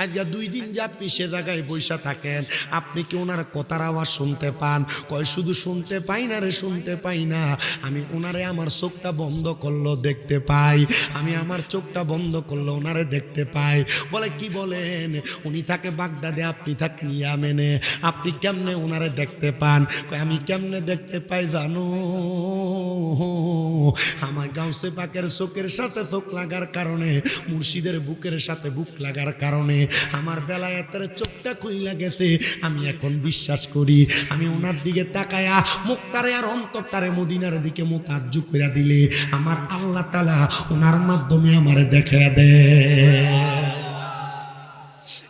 আজ 2 দিন যে আপনি সে জায়গায় বৈশা থাকেন, আপনি কি ওনার কথার আওয়াজ শুনতে পান? কয়, শুধু শুনতে শুনতে পাই না রে, শুনতে পাই না। আমি ওনারে আমার চোখটা বন্ধ করলো দেখতে পাই, আমি আমার চোখটা বন্ধ করলো ওনারে দেখতে পাই। বলে কি বলেন? উনি থাকে বাগদাদে, আপনি থাকেন ইয়ামেনে, আপনি কেমনে ওনারে দেখতে পান? আমি কেমনে দেখতে পাই জানো? আমার গাউসে পাকের চোখের সাথে চোখ লাগার কারণে, মুর্শিদের বুকের সাথে বুক লাগার কারণে আমার বেলায়েতের চোখটা খুইলা গেছে। আমি এখন বিশ্বাস করি, আমি ওনার দিকে তাকায়া মুখটারে আর অন্তরটারে মদিনার দিকে মুতাজ্জু করে দিলে আমার আল্লাহ তাআলা ওনার মাধ্যমে আমারে দেখায়া দেয়।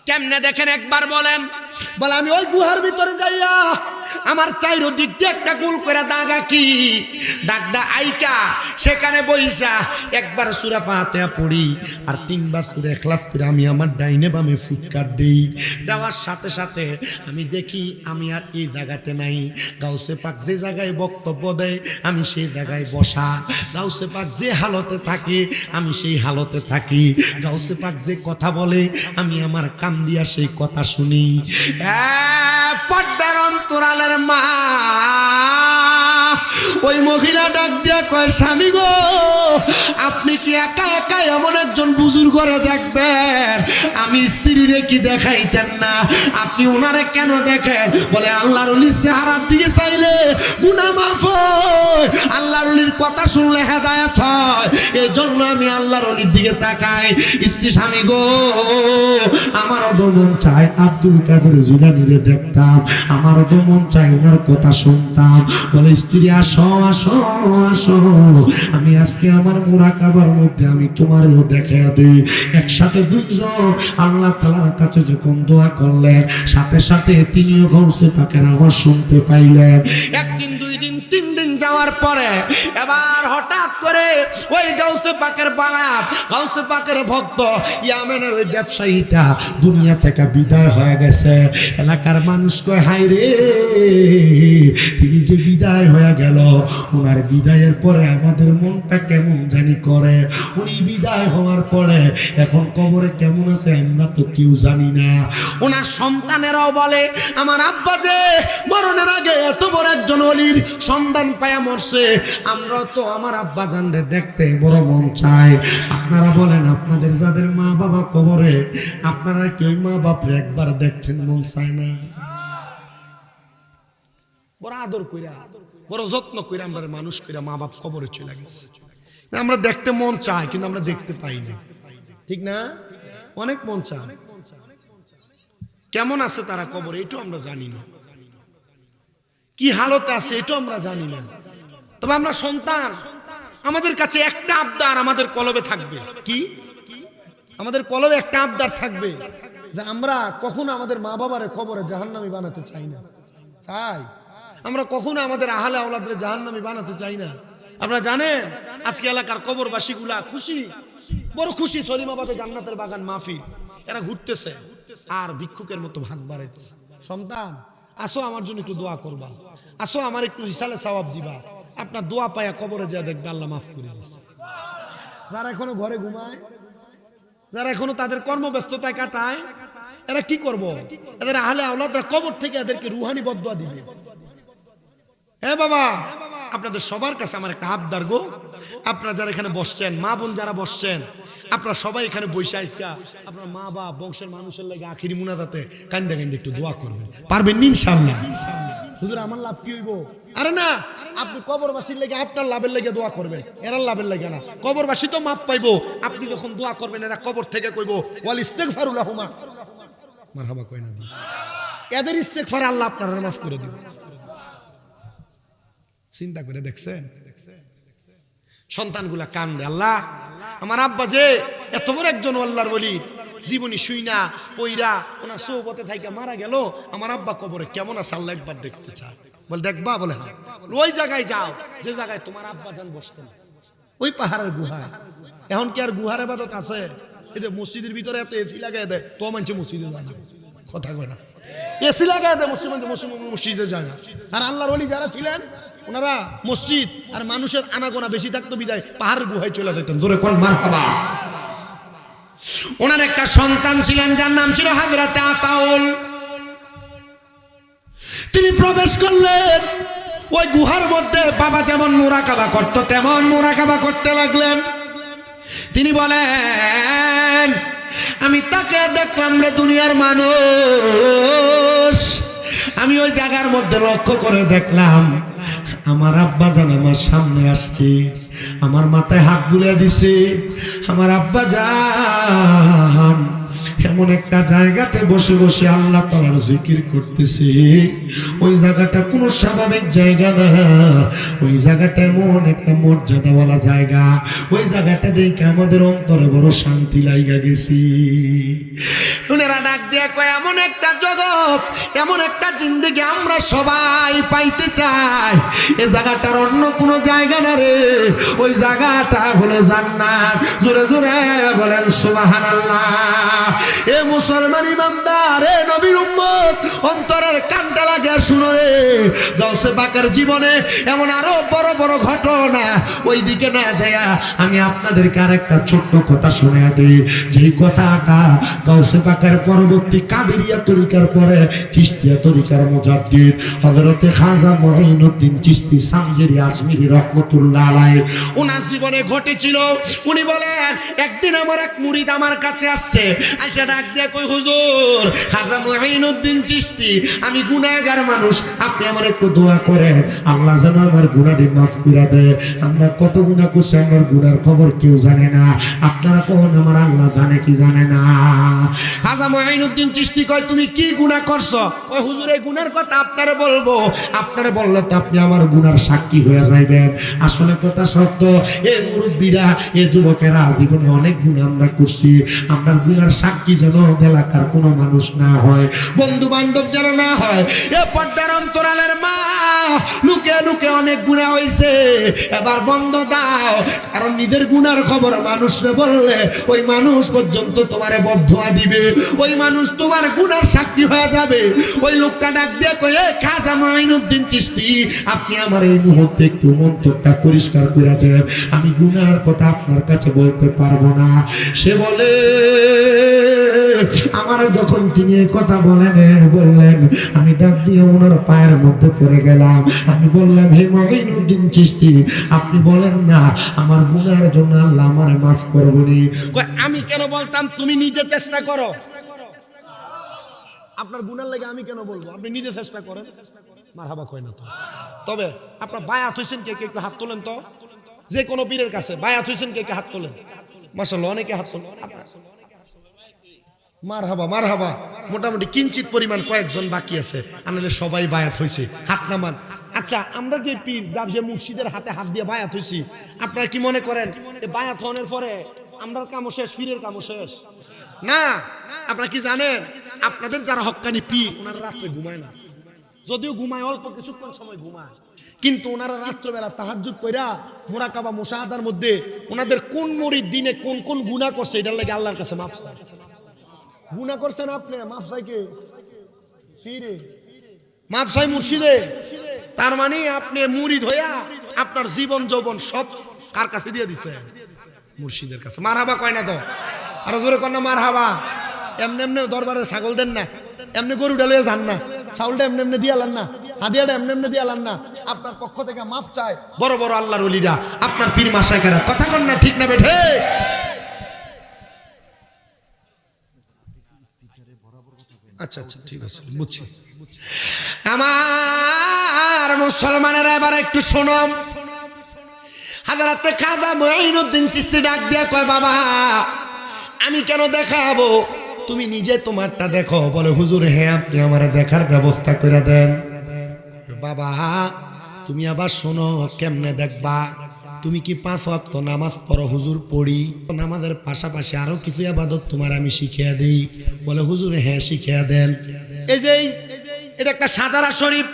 কেমনে দেখেন একবার বলেন? বলে আমি ওই গুহার ভিতরে যাইয়া আমার চাইরদিক দিয়ে একটা গোল করে দাগ আঁকি, দাগটা আইকা সেখানে বইসা একবার সূরা ফাতিহা পড়ি আর 3 বার সূরা ইখলাস করে আমি আমার ডাইনে বামে ফুটকার দেই। দেওয়ার সাথে সাথে আমি দেখি আমি আর এই জায়গাতে নাই। গাউসে পাক যে জায়গায় বক্তব্য দেয় আমি সেই জায়গায় বসা, গাউসে পাক যে হালতে থাকে আমি সেই হালতে থাকি, গাউসে পাক যে কথা বলে আমি আমার কান দিয়া সেই কথা শুনি। পর্দার অন্তরালের মা ওই মহিলা ডাক দিয়া কয়, স্বামী গো আপনি কি একা একা এমন একজন বুজুর্গরে দেখবেন? আমি স্ত্রীরে কি দেখাইতেন না? আপনি ওনারে কেন দেখেন? বলে আল্লাহর ওলির চেহারার দিকে চাইলে গুনাহ মাফ হয়, আল্লাহর ওলির কথা শুনলে হেদায়েত হয়, এই জন্য আমি আল্লাহর ওলির দিকে তাকাই। স্ত্রী, স্বামী গো আমারও তো মন চায় আব্দুল কাদের জিলানীরে দেখতাম, আমারও তো মন চায় ওনার কথা শুনতাম। বলে স্ত্রী, আসো আসো আসো, আমি আজকে আমার মুরাকাবার মধ্যে আমি তোমারও দেখাইয়া দিই। একসাথে দুইজন আল্লাহ তাআলার কাছে যখন দোয়া করলেন সাথে সাথে তিনিও গাউসে পাকের আওয়াজ শুনতে পাইলেন। একদিন, 2 দিন, 3 দিন যাওয়ার পরে এবার হঠাৎ করে ওই গাউসে পাকের বাপ, গাউসে পাকের ভক্ত ইয়ামেনের ওই ব্যবসায়ীটা দুনিয়া থেকে বিদায় হয়ে গেছে। এলাকার মানুষ কয়, হাই রে তিনি যে বিদায় হয়ে গেল, ওনার বিদায়ের পরে আমাদের মনটা কেমন জানি করে। উনি বিদায় হওয়ার পরে এখন কবরে কেমন আছে আমরা তো কেউ জানি না। ওনার সন্তানেরাও বলে, আমার আব্বা যে মরণের আগে এত বড় একজন ওলির সন্তান পায়া মরছে, আমরা তো আমার আব্বা জানরে দেখতে বড় মন চায়। আপনারা বলেন, আপনাদের যাদের মা বাবা কবরে, আপনারা কি ওই মা বাপরে একবার দেখতেন মন চায় না? বড় আদর কইরা, বড় যত্ন কইরা আমরা মানুষ কইরা মা বাপ কবরে চলে গেছে, আমরা দেখতে মন চায় কিন্তু আমরা দেখতে পাই না, ঠিক না? অনেক মন চায়। কেমন আছে তারা কবরে এটাও আমরা জানি না, কি হালতে আছে এটাও আমরা জানি না। তবে আমরা সন্তান, আমাদের কাছে একটা আবদার আমাদের কলবে থাকবে। কি? আমাদের কলবে একটা আবদার থাকবে যে আমরা কখনো আমাদের মা বাবারে কবরে জাহান্নামী বানাতে চাই না। চাই আমরা কখনো আমাদের আহলে আওলাদরে জাহান্নামী বানাতে চাই না। আপনারা জানেন আজকে এলাকার কবরবাসীগুলা খুশি, বড় খুশি, সলিমাবাদে জান্নাতের বাগান মাহফিল, এরা ঘুরতেছে আর ভিক্ষুকের মতো ভাগ বাড়াইতেছে। সন্তান আসো আমার জন্য একটু দোয়া করবা, আসো আমার একটু রিসালে সওয়াব দিবা। আপনার দোয়া পায়া কবরে যা দেখবে আল্লাহ মাফ করে দিচ্ছে। যারা এখনো ঘরে ঘুমায়, যারা এখনো তাদের কর্মব্যস্ততায় কাটায়, এরা কি করব? এদের আহলে আওলাদরা কবর থেকে এদেরকে রুহানি বদদুয়া দিবে। হ্যাঁ বাবা, আপনাদের সবার কাছে আমার একটা আবদার গো, আপনারা যারা এখানে বসছেন, মা বোন যারা বসছেন, আপনারা সবাই এখানে বসে আইসকা আপনার মা বাপ বংশের মানুষের লাগে আখিরি মুনাজাতে কান্দে কান্দে একটু দোয়া করবেন। পারবেন ইনশাআল্লাহ? হুজুর আমার লাভ কি হইব? আরে না, আপনি কবরবাসীর লাগে আপনার লাভের লাগে দোয়া করবেন, এরা লাভের লাগে না। কবরবাসী তো মাপ পাইবো, আপনি যখন দোয়া করবেন এরা কবর থেকে কইবো ওয়াল ইস্তিগফারু লাহুমা, মারহাবা কই না দি, এদের ইস্তিগফার আল্লাহ আপনারা মাফ করে দিবেন। চিন্তা করে দেখছেন? সন্তানগুলা কান্দে, আল্লাহ আমার আব্বা যে এত বড় একজন আল্লাহর ওলি, জীবনী শুইনা পইরা ওনার সোহবতে থাইকা মারা গেল, আমার আব্বা কবরে কেমন আছে আল্লাহ একবার দেখতে চায়। বল দেখবা? বলে হ্যাঁ। ওই জায়গায় যাও যে জায়গায় তোমার আব্বা যান বসতেন, ওই পাহাড়ের গুহায়। এখন কি আর গুহার ইবাদত আছে? এই যে মসজিদের ভিতরে এত এসি লাগাই দেয়, তো মানছে মসজিদে যায় না, কথা কয় না, এসি লাগাই দেয় মসজিদে যায় না। আর আল্লাহর ওলি যারা ছিলেন ওনারা মসজিদ আর মানুষের আনাগোনা বেশি থাকতো বিদায় পাহাড়ের গুহায় চলে যেতেন। জোরে কোন মারহাবা। ওনার একটা সন্তান ছিলেন যার নাম ছিল হযরতে আতাউল। তিনি প্রবেশ করলেন ওই গুহার মধ্যে বাবা যেমন মুরাকাবা করতো তেমন মুরাকাবা করতে লাগলেন। তিনি বলেন, আমি তাকে দেখলাম রে দুনিয়ার মানুষ, আমি ওই জায়গার মধ্যে লক্ষ্য করে দেখলাম আমার আব্বা জান আমার সামনে আসছে, আমার মাথায় হাত বুলিয়ে দিছে। আমার আব্বা জান এমন একটা জায়গাতে বসে বসে আল্লাহ তাআলার জিকির করতেছে। ওই জায়গাটা কোনো স্বাভাবিক জায়গা না, ওই জায়গাটা এমন একটা মর্যাদাওয়ালা জায়গা। ওই জায়গাটা দেখে আমাদের অন্তরে বড় শান্তি লাগা গেছি। উনারা ডাক দিয়ে কয়, এমন একটা জগৎ, এমন একটা জিন্দেগি আমরা সবাই পাইতে চাই। এই জায়গাটার অন্য কোনো জায়গা না রে, ওই জায়গাটা হলো জান্নাত। জোরে জোরে বলেন সুবহানাল্লাহ। এ মুসলমান ইমানদার, এ নবীর উম্মত, অন্তরের কানটা লাগে শুনো রে। গাউসে পাকের জীবনে এমন আরো বড় বড় ঘটনা, ওই দিকে না যাইয়া আমি আপনাদেরকে আরেকটা ছোট্ট কথা শুনিয়ে দিই। যেই কথাটা গাউসে পাকের পরবর্তী কাদেরিয়া তরিকার পরে চিশতিয়া তরিকার মুজাদ্দিদ হযরতে খাজা মঈনুদ্দিন চিশতি সামজেরি আজমিরি রহমাতুল্লাহ আলাইহি ওনার জীবনে ঘটেছিল। উনি বলেন, একদিন আমার এক মুরিদ আমার কাছে আসছে, আইসা ডাক দিয়ে কই, হুজুর খাজা মঈনুদ্দিন চিশতি, আমি গুনাহগার মানুষ, আপনি আমার একটু দোয়া করেন, আল্লাহ যেন আমার গুনাহটি মাফ করে দেয়। আমরা কত গুনাহ করছি, আমার গুনার খবর কেউ জানে না। আপনারা কোন আমার আল্লাহ জানে কি জানে না? খাজা মঈনুদ্দিন চিশতি কয়, তুমি কি গুনাহ করছো? কয়, হুজুর এই গুনার কথা আপনারে বলবো, আপনারে বললে তো আপনি আমার গুনার সাক্ষী হয়ে যাইবেন। আসলে কথা সত্য, এ মুরব্বীরা, এ যুবকেরা, জীবনে অনেক গুনাহ আমরা করছি। আপনার গুনার সাক্ষী যেন এলাকার কোনো মানুষ না হয়, বন্ধু বান্ধব যেন না হয়। এ পর্দার অন্তরালের মা, লুকে লুকে অনেক গুনাহ হইছে, এবার বন্ধ দাও। কারণ নিজের গুনার খবর মানুষরে বললে ওই মানুষ পর্যন্ত তোমারে বদদুয়া দিবে, ওই মানুষ তোমার গুনার সাক্ষী হয়ে যাবে। ওই লোকটা ডাক দিয়ে কয়, এ খাজা মঈনুদ্দিন চিশতি, আপনি আমার এই মুহূর্তে একটু মন্তরটা পরিষ্কার করে দেন, আমি গুনার কথা আপনার কাছে বলতে পারবো না। সে বলে, আমার যখন তিনি এই কথা বললেন, আমি ডাক দিয়ে ওনার পায়ের মধ্যে পড়ে গেলাম। আমি বললাম, হে মঈনুদ্দিন চিশতি, আপনি বলেন না আমার গুনার জন্য আল্লাহ আমারে মাফ করবেনি। কয়, আমি কেন বলতাম, তুমি নিজে চেষ্টা করো। আপনার গুনার লাগে আমি কেন বলবো, আপনি নিজে চেষ্টা করেন। মারহাবা কয় না তো। তবে আপনার বায়াত হইছেন কে কে, একটু হাত তোলেন তো। যে কোনো পীরের কাছে বায়াত হইছেন কে কে, হাত তোলেন। মাশাআল্লাহ, অনেকে হাত তোলেন। মারহাবা মারহাবা। মোটামুটি কিঞ্চিত পরিমাণ কয়েকজন বাকি আছে, আমাদের সবাই বায়াত হইছে, হাত নামান। আচ্ছা, আমরা যে পীর যে মুর্শিদের হাতে হাত দিয়ে বায়াত হইছি, আপনারা কি মনে করেন এই বায়াত হওয়ার পরে আমরার কামও শেষ, পীরের কামও শেষ? না। আপনারা কি জানেন, আপনাদের যারা হক্কানি পীর, ওনারা রাত্রে ঘুমায় না। যদিও ঘুমায়, অল্প কিছুক্ষণ সময় ঘুমায়, কিন্তু ওনারা রাত্রবেলা তাহাজ্জুদ কইরা মুরাকাবা মুশাহাদার মধ্যে ওনাদের কোন মুরিদ দিনে কোন কোন গুনাহ করছে, এটার লাগে আল্লাহর কাছে মাফ চায়। গুনাহ করছেন আপনি, মাফ চাই কে? পীরে। মাফ চাই মুর্শিদে। তার মানে আপনি মুরিদ হইয়া আপনার জীবন যৌবন সব কার কাছে দিয়ে দিছে? মুর্শিদের কাছে। মারহাবা কয় না তো? আরো জোরে কর না মারহাবা। এমনি এমনি দরবারে ছাগল দেন না, এমনি গরুটা লইয়া যান না, চাউলটা এমনি এমনি দিয়ালেন না, হাদিয়াটা এমনি এমনি দিয়ালেন না। আপনার পক্ষ থেকে মাফ চায় বড় বড় আল্লাহর ওলিরা, আপনার পীর মাশায়েখরা। কথা কন না, ঠিক না বেঠে? আচ্ছা আচ্ছা, ঠিক আছে, বুঝছি। আমার মুসলমানেরা এবার একটু শোনো। হযরতে খাজা মঈনুদ্দিন চিশতি ডাক দিয়া কয়, বাবা আমি কেন দেখাবো, তুমি নিজে তোমারটা দেখো। বলে, হুজুর হ্যাঁ, আপনি আমার দেখার ব্যবস্থা করে দেন। বাবা তুমি আবার শোনো, কেমনে দেখবা? তুমি কি 5 ওয়াক্ত নামাজ পড়ো? হুজুর পড়ি। নামাজের পাশাপাশি আরো কিছু ইবাদত তোমার আমি শিখিয়ে দেই। বলে, হুজুর হ্যাঁ শিখিয়ে দেন। এই যে এটা একটা সাজারা শরীফ।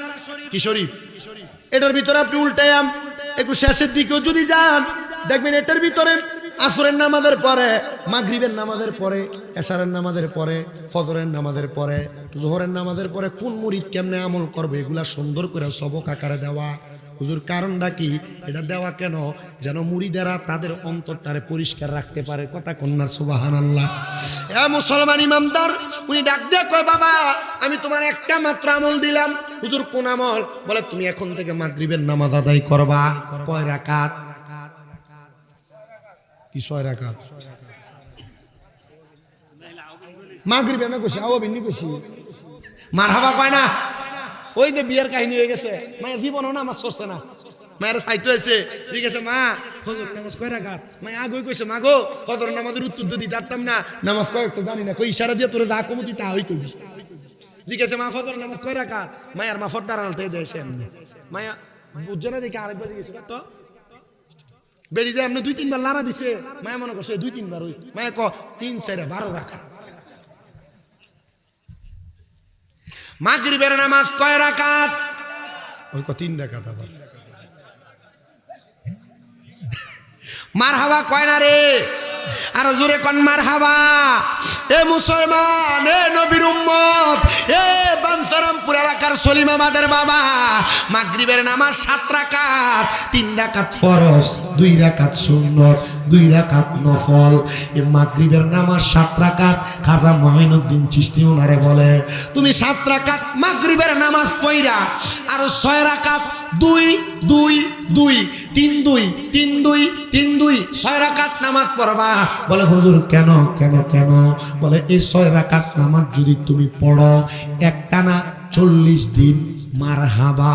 কি শরীফ? এটার ভিতরে আপনি উল্টায়াম একটু শেষের দিকেও যদি যান, দেখবেন এটার ভিতরে আসরের নামাজের পরে, মাগরিবের নামাজের পরে, এশারের নামাজের পরে, ফজরের নামাজের পরে, জোহরের নামাজের পরে কোন মুরিদ কেমনে আমল করবে, এগুলা সুন্দর করে সবক আকারে দেওয়া। হুজুর কারণটা কি? এটা দেওয়া কেন? যেন মুরিদেরা তাদের অন্তরটারে পরিষ্কার রাখতে পারে। কথা কন্যার সুবহানাল্লাহ। এ মুসলমান ইমামদার, উনি ডাক দিয়ে কয়, বাবা আমি তোমার একটা মাত্র আমল দিলাম। হুজুর কোন আমল? বলে তুমি এখন থেকে মাগরিবের নামাজ আদায় করবা। কয় রাকাত? কি 6 রাকাত? মাগরিবে না কইছি, আও বিনি কইছি। মারহাবা কয় না। ওই যে বিয়ের কাহিনী হয়ে গেছে, মায়ের জীবনও নামাজ পড়ছে না। মায়ের সাইটো হয়েছে, ঠিক আছে মা ফজর নামাজ কয় রাকাত? মায়ে আগে কইছে, মা গো ফজর নামাজের উত্তর তো দিতে পারতাম না, নামাজ কয় একটা জানি না। কই ইশারা দিয়ে তোরে যা কমু তুই তা হই কইবি। জিজ্ঞাসা মা ফজর নামাজ কয় রাকাত? মায়ের মা ফট্টার আলতে দিয়েছে এমনি। মায়া বুঝছে না দেখে আরেকবার জিজ্ঞেস তো বেড়ি যায় এমনি 2-3 বার লাড়া দিছে। মায়া মনে করছে 2-3 বার। ওই মায়া ক 3-4 12 রাকাত। মাগরিবের নামাজ কয় রাকাত? ওই ক 3 রাকাত। আবার মারহাবা কয় না রে? আর জোরে কোন মারহাবা। এ মুসলমান, এ নবীর উম্মত, এ বাঞ্ছারামপুর এলাকার সলিম আমাদের বাবা, মাগরিবের নামাজ 7 রাকাত, 3 রাকাত ফরজ, 2 রাকাত সুন্নত, 2 রাকাত নফল। এই মাগরিবের নামাজ 7 রাকাত। খাজা মঈনুদ্দিন চিশতি ওনারে বলে, তুমি 7 রাকাত মাগরিবের নামাজ পড়া আর 6 রাকাত 2-2-2 3-2 3-2 3-2 6 রাকাত নামাজ পড়বা। বলে হুজুর কেন কেন কেন? বলে এই 6 রাকাত নামাজ যদি তুমি পড়ো একটানা 40 দিন, মারহাবা,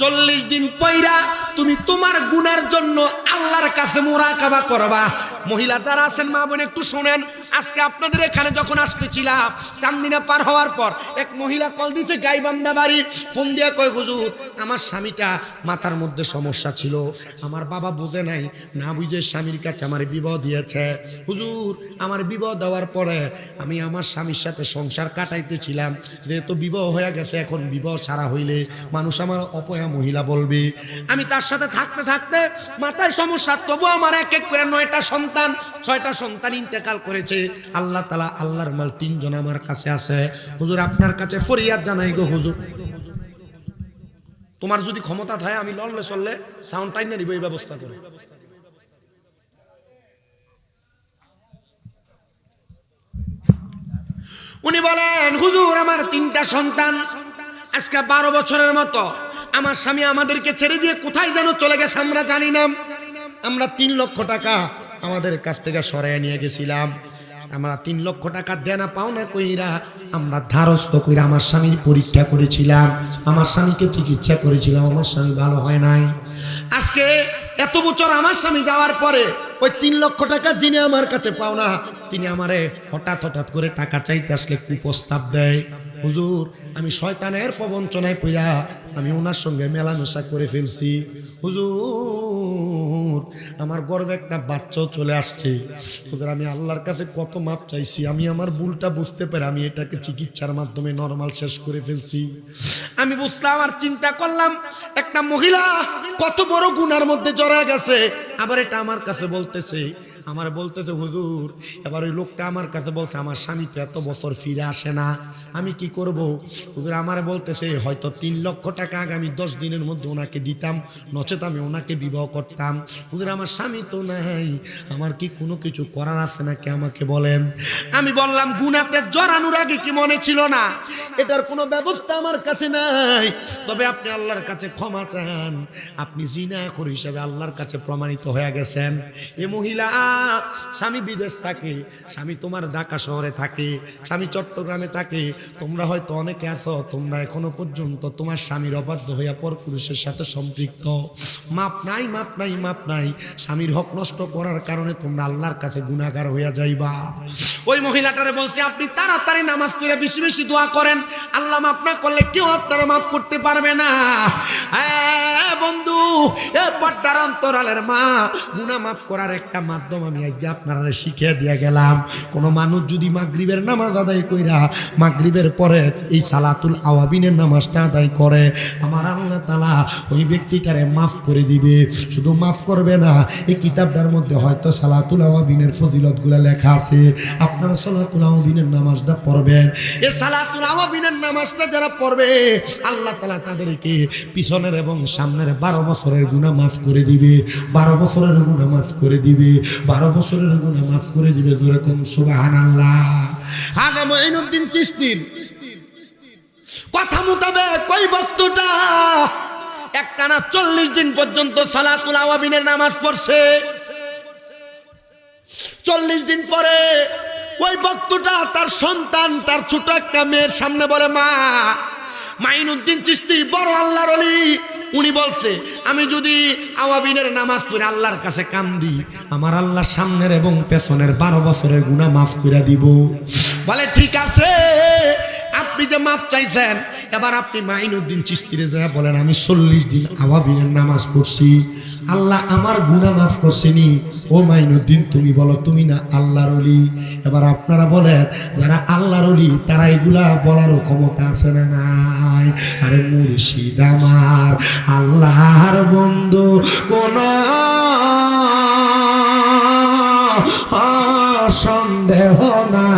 40 দিন পয়রা তুমি তোমার গুনার জন্য আল্লাহর কাছে মুরাকাবা করবা। মহিলা যারা আছেন মা বোন একটু শুনেন, আজকে আপনাদের এখানে যখন আসতেছিলাম চান্দিনা পার হওয়ার পর এক মহিলা কল দিতে গাইবান্ধা বাড়ি, ফোন দিয়া কয় হুজুর আমার স্বামীটা মাথার মধ্যে সমস্যা ছিল, আমার বাবা বোঝে নাই, না বুঝে স্বামীর কাছে আমার বিবাহ দিয়েছে। হুজুর আমার বিবাহ দেওয়ার পরে আমি আমার স্বামীর সাথে সংসার কাটাইতেছিলাম, যেহেতু বিবাহ হয়ে গেছে এখন বিবাহ ছাড়া হইলে মানুষ আমার অপয়া মহিলা বলবে। আমি তার সাথে থাকতে থাকতে মাথায় সমস্যা, তবু আমার এক এক করে 9টা সন্তান 6টা সন্তান ইন্তেকাল করেছে। আল্লাহ তাআলা আল্লাহর মাল 3 জন আমার কাছে আছে। হুজুর আপনার কাছে ফরিয়াদ জানাই গো হুজুর, তোমার যদি ক্ষমতা থাকে আমি লড়লে চললে সাউন্ড টাইম না নিব, এই ব্যবস্থা করে। উনি বলেন হুজুর আমার 3টা সন্তান, আজকে 12 বছরের মতো আমার স্বামী আমাদেরকে ছেড়ে দিয়ে কোথায় যেন চলে গেছে, আমরা জানি না। আমরা 3 লক্ষ টাকা আমাদের কাছ থেকে সরাইয়া নিয়ে গেছিলাম। আমরা 3 লক্ষ টাকা দেনা পাওনা কইরা আমরা ধারস্থ কইরা আমার স্বামীর পরীক্ষা করেছিলাম, আমার স্বামীকে চিকিৎসা করেছিলাম, আমার স্বামী ভালো হয় নাই। আজকে এত বছর আমার স্বামী যাওয়ার পরে ওই 3 লক্ষ টাকা যিনি আমার কাছে পাওনা, তিনি আমারে হঠাৎ হঠাৎ করে টাকা চাইতে আসলে কুপ্রস্তাব দেয়। হুজুর আমি শয়তানের প্রবঞ্চনায় পইরা আমি ওনার সঙ্গে মেলামেশা করে ফেলছি। হুজুর আমার গর্বে একটা বাচ্চাও চলে আসছে। হুজুর আমি আল্লাহর কাছে কত মাপ চাইছি, আমি আমার ভুলটা বুঝতে পারি, আমি এটাকে চিকিৎসার মাধ্যমে নরমাল শেষ করে ফেলছি। আমি বুঝলাম আর চিন্তা করলাম একটা মহিলা কত বড় গুনার মধ্যে জড়ায় গেছে। আবার এটা আমার কাছে বলতেছে, আমার বলতেছে হুজুর, এবার ওই লোকটা আমার কাছে বলছে আমার স্বামী তো এত বছর ফিরে আসে না, আমি কি করব? হুজুর আমার বলতেছে হয়তো 3 লক্ষ টাকা আগামী 10 দিনের মধ্যে ওনাকে দিতাম, নচেত আমি ওনাকে বিবাহ করতাম। হুজুর আমার স্বামী তো নাই, আমার কি কোনো কিছু করার আছে নাকি আমাকে বলেন। আমি বললাম গুনাতে জড়ানোর আগে কি মনে ছিল না এটার কোনো ব্যবস্থা আমার কাছে নাই, তবে আপনি আল্লাহর কাছে ক্ষমা চান, আপনি জিনাখোর হিসেবে আল্লাহর কাছে প্রমাণিত হয়ে গেছেন। এ মহিলা স্বামী বিদেশ থাকে, স্বামী তোমার ঢাকা শহরে থাকে, স্বামী চট্টগ্রামে থাকে, তোমরা হয়তো অনেকে আছো তোমরা এখনো পর্যন্ত তোমার স্বামীর অবাধ্য হইয়া পরপুরুষের সাথে সম্পৃক্ত। মাপ নাই মাপ নাই মাপ নাই, স্বামীর হক নষ্ট করার কারণে তোমরা আল্লাহর কাছে গুনাহগার হইয়া যাইবা। ওই মহিলাটারে বলছে আপনি তাড়াতাড়ি নামাজ পড়ে বেশি বেশি দোয়া করেন, আল্লাহ মাফ না করলে কেউ আপনারা মাফ করতে পারবে না। বন্ধু এ পর্দার অন্তরালের মা, গুনাহ মাফ করার একটা মাধ্যম আমি আজকে আপনারা শিখিয়ে দিয়ে গেলাম। কোনো মানুষ যদি মাগরিবের নামাজ আদায় কইরা মাগরিবের পরে এই সালাতুল আওয়াবিনের নামাজটা আদায় করে, আমার আল্লাহ তাআলা ওই ব্যক্তিটারে মাফ করে দিবে। শুধু মাফ করবে না, এই কিতাবটার মধ্যে হয়তো সালাতুল আওয়াবিনের ফজিলতগুলো লেখা আছে। আপনারা সালাতুল আওয়াবিনের নামাজটা পড়বেন। এই সালাতুল আওয়াবিনের নামাজটা যারা পড়বে আল্লাহ তাআলা তাদেরকে পিছনের এবং সামনের 12 বছরের গুনাহ মাফ করে দিবে। 12 বছরের গুনাহ মাফ করে দিবে। 12 বছরের গুনাহ মাফ করে দিবে। জোরে কোন সুবহানাল্লাহ। হাজা মঈনুদ্দিন চিশতির কথা মোতাবেক ওই বক্তটা একটানা 40 দিন পর্যন্ত সালাতুল আওয়াবিনের নামাজ পড়ছে। 40 দিন পরে ওই বক্তটা তার সন্তান, তার ছোট একটা মেয়ের সামনে বলে, মা, মাইনুদ্দিন চিশতি বড় আল্লাহর ওলি, উনি বলছে আমি যদি আওয়াবিনের নামাজ পড়ে আল্লাহর কাছে কান্দি, আমার আল্লাহ সামনের এবং পেছনের 12 বছরের গুনাহ মাফ করে দিব। বলে ঠিক আছে, আপনি যে মাফ চাইছেন, এবার আপনি মাইনুদ্দিন চিশতিরে যা বলেন আমি 40 দিন আওয়াবিনের নামাজ পড়ছি, আল্লাহ আমার গুনাহ মাফ করছেনি। ও মাইনুদ্দিন, তুমি বলো তুমি না আল্লাহর ওলি? এবার আপনারা বলেন যারা আল্লাহর ওলি তারা এগুলা বলারও ক্ষমতা আছে না নাই? আরে মুর্শিদ আমার আল্লাহর বন্ধু কোন সন্দেহ না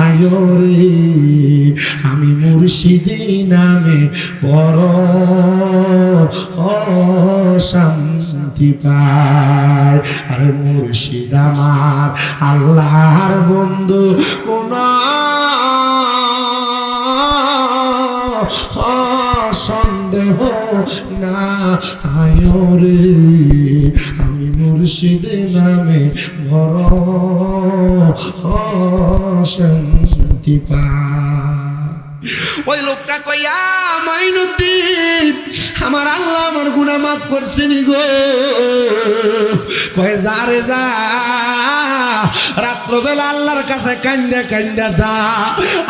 আয়োরে, আমি মুর্শিদি নামে বড় শান্তি পাই। আরে মুর্শিদ আমার আল্লাহর বন্ধু কোন সন্দেহ না আয়োরে, আমি মুর্শিদ নামে বড় শান্তি পাই। ওই লোকটা কইয়া, মাইনুদ্দিন আমার আল্লাহ আমার গুনাহ মাফ করছেনি গো। কয় যা রে যা, রাত্রবেলা আল্লাহর কাছে কান্দা কান্দা দা,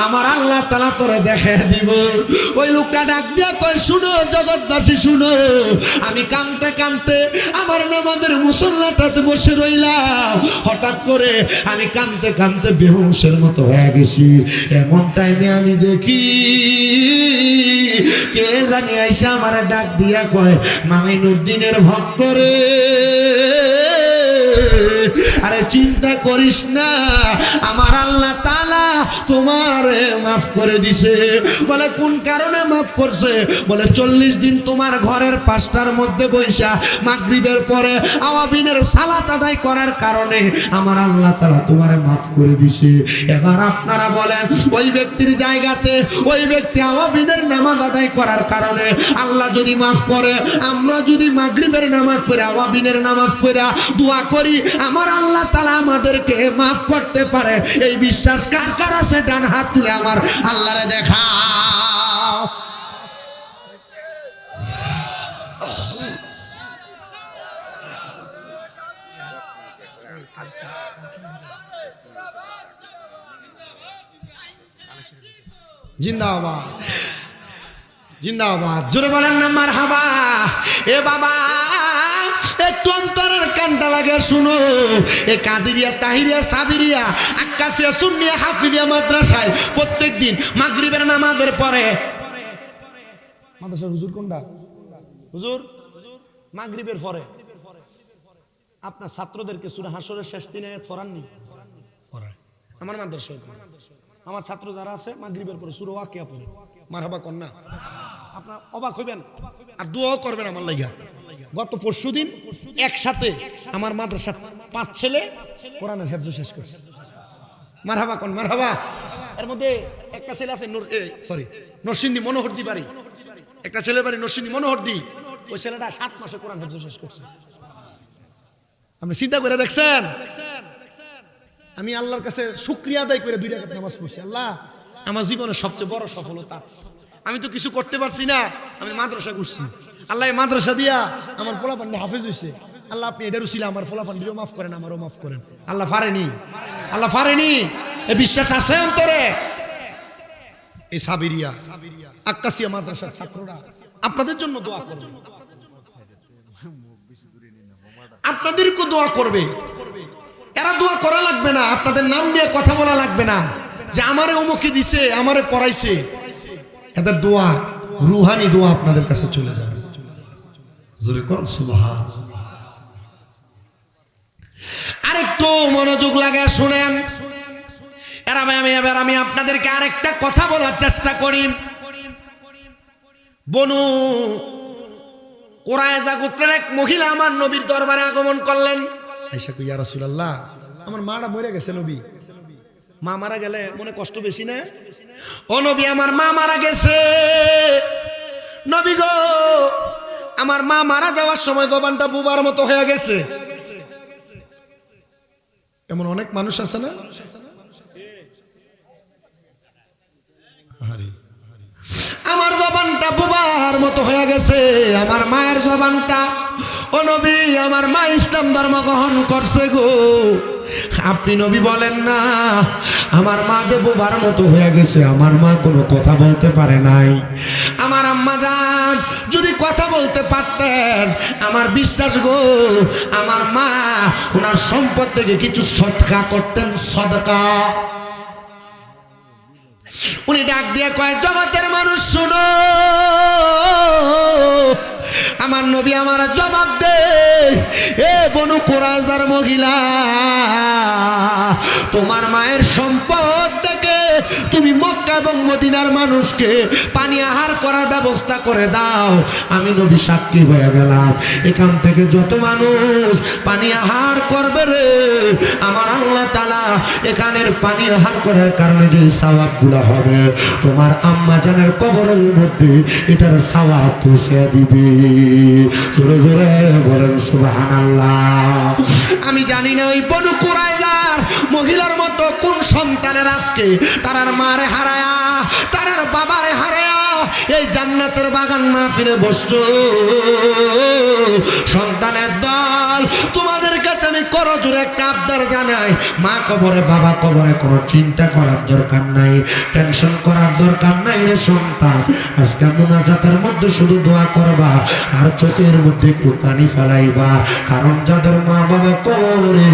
আমার আল্লাহ তাআলা তোরে দেখে দিব। ওই লোকটা ডাক দিয়া কয়, শুনো জগৎবাসী শুনো, আমি কাঁদতে কাঁদতে আমার নামাজের মুসল্লাটাতে বসে রইলাম, হঠাৎ করে আমি কাঁদতে কাঁদতে বেহুশের মতো হয়ে গেছি। এমন টাইমে আমি দেখি কে জানি আইসা আমার ডাক দিয়া কয়, মাইনুদ্দিনের ভক্ত রে, আরে চিন্তা করিস না, আমার আল্লাহ তাআলা তোমার মাফ করে দিছে। বলে কোন কারণে মাফ করছে? বলে 40 দিন তোমার ঘরের 5টার মধ্যে বৈশা মাগরিবের পরে আওয়াবিনের সালাত আদায় করার কারণে আমার আল্লাহ তাআলা তোমারে মাফ করে দিছে। এবার আপনারা বলেন ওই ব্যক্তির জায়গাতে ওই ব্যক্তি আওয়াবিনের নামাজ আদায় করার কারণে আল্লাহ যদি মাফ করে, আমরা যদি মাগরিবের নামাজ পড়ে আওয়াবিনের নামাজ পড়ে দোয়া করি, আমার আল্লাহ তাআলা আমাদেরকে মাফ করতে পারে, এই বিশ্বাস কার কার আছে? ডান হাত তুলে আমার আল্লাহরে দেখাও। জিন্দাবাদ জিন্দাবাদ, জোরে বলেন না মারহাবা। এ বাবা, একটু অন্তরের কানটা লাগে শুনো, এ কাদিরিয়া, তাহিরিয়া, সাবিরিয়া, আক্কাসিয়া, সুন্নিয়া, হাফিজিয়া মাদ্রাসায় প্রত্যেকদিন মাগরিবের নামাজের পরে, মাদ্রাসার হুজুর কোনটা? হুজুর মাগরিবের পরে আপনার ছাত্রদেরকে সূরা হাসরের শেষ 3 আয়াত পড়াননি? পড়ায় আমার মাদ্রাসায়। আমার ছাত্র যারা আছে মাগরিবের পরে সূরা ওয়াকিয়া পড়ে। মারহাবা কন্যা, আপনারা অবাক হইবেন আর দোয়াও করবেন আমার লাগা। গত পরশুদিন একসাথে আমার মাদ্রাসা 5 ছেলে কোরআনের হেফজ শেষ করছে। মারহাবা কোন মারহাবা। এর মধ্যে একটা ছেলে আছে নরসিংদী মনোহরদি বাড়ি, একটা ছেলে বাড়ি নরসিংদী মনোহরদি, ওই ছেলেটা 7 মাসে কোরআন হেফজ শেষ করছে। আপনি চিন্তা করে দেখছেন? আমি আল্লাহর কাছে শুকরিয়া আদায় করে 2 রাকাত নামাজ পড়ছি। আল্লাহ, আমার জীবনের সবচেয়ে বড় সফলতা, আমি তো কিছু করতে পারছি না, আমি মাদ্রাসা করছি। আল্লাহ এই মাদ্রাসা দিয়া আমার পোলাপান হাফেজ হয়েছে। আল্লাহ আপনি এটার উসিলা আমার পোলাপান দিও মাফ করেন, আমারও মাফ করেন। আল্লাহ পারেনি, আল্লাহ পারেনি, এই বিশ্বাস আছে অন্তরে। এই সাবিরিয়া, আক্কাসিয়া মাদ্রাসার ছাত্ররা আপনাদের জন্য দোয়া করবে, আপনাদেরকে দোয়া করবে। এরা দোয়া করা লাগবে না, আপনাদের নাম নিয়ে কথা বলা লাগবে না যে আমারে অমুকে দিছে, আমারে পড়াইছে। এদের দোয়া রুহানি দোয়া আপনাদের কাছে চলে যাবে। জোরে কোন সুবহানাল্লাহ। আরেকটু মনোযোগ লাগে শুনেন। এবার আমি আপনাদেরকে আরেকটা কথা বলার চেষ্টা করি। বনু কুরায়জা গোত্রের এক মহিলা আমার নবীর দরবারে আগমন করলেন। আয়েশা কই, ইয়া রাসূলুল্লাহ, আমার মাটা মরে গেছে নবী। মা মারা গেলে মনে কষ্ট বেশি না? ও নবী, আমার মা মারা গেছে। নবী গো, আমার মা মারা যাওয়ার সময় জবানটা বুবার মতো হয়ে গেছে। এমন অনেক মানুষ আছে না? আমার জবানটা বুবার মতো হয়ে গেছে, আমার মায়ের জবানটা। ও নবী, আমার মা ইসলাম ধর্ম গ্রহণ করছে গো। আপনি নবী বলেন না, আমার মা যে বুবার মতো হয়ে গেছে, আমার মা কোনো কথা বলতে পারে নাই। আমার আম্মা জান যদি কথা বলতে পারতেন, আমার বিশ্বাস গো, আমার মা ওনার সম্পদ থেকে কিছু সদকা করতেন, সদকা। উনি ডাক দিয়ে কয়, জগতের মানুষ শুনো, আমার নবী আমার জবাব দে। এ বনু কুরায়জার মহিলা, তোমার মায়ের সম্পদ থেকে তুমি মক্কা এবং মদিনার মানুষকে পানি আহার করার ব্যবস্থা করে দাও। আমি নবী সাক্ষী হয়ে গেলাম, এখান থেকে যত মানুষ পানি আহার করবে রে, আমার আল্লাহ তাআলা এখানের পানি আহার করার কারণে যে সওয়াবগুলো হবে, তোমার আম্মা জানের কবরের মধ্যে এটার সওয়াব পৌঁছে দিবে। জোরে জোরে বলেন সুবহানাল্লাহ। আমি জানি না ওই বনু কুরায়জার মহিলার মতো কোন সন্তানের আজকে তারার মারে হারায়া, তারার বাবারে হারায়া এই জান্নাতের বাগান মাহফিলে বসছো। সন্তানের দল, তোমাদের কাছে আমি করজোরে একটা আবদার জানাই, মা কবরে বাবা কবরে কোনো চিন্তা করার দরকার নাই, টেনশন করার দরকার নাই রে সন্তান। আজকে মুনাজাতের মধ্যে শুধু দোয়া করবা আর চোখের মধ্যে একটু পানি ফেলাইবা, কারণ যাদের মা বাবা কবরে,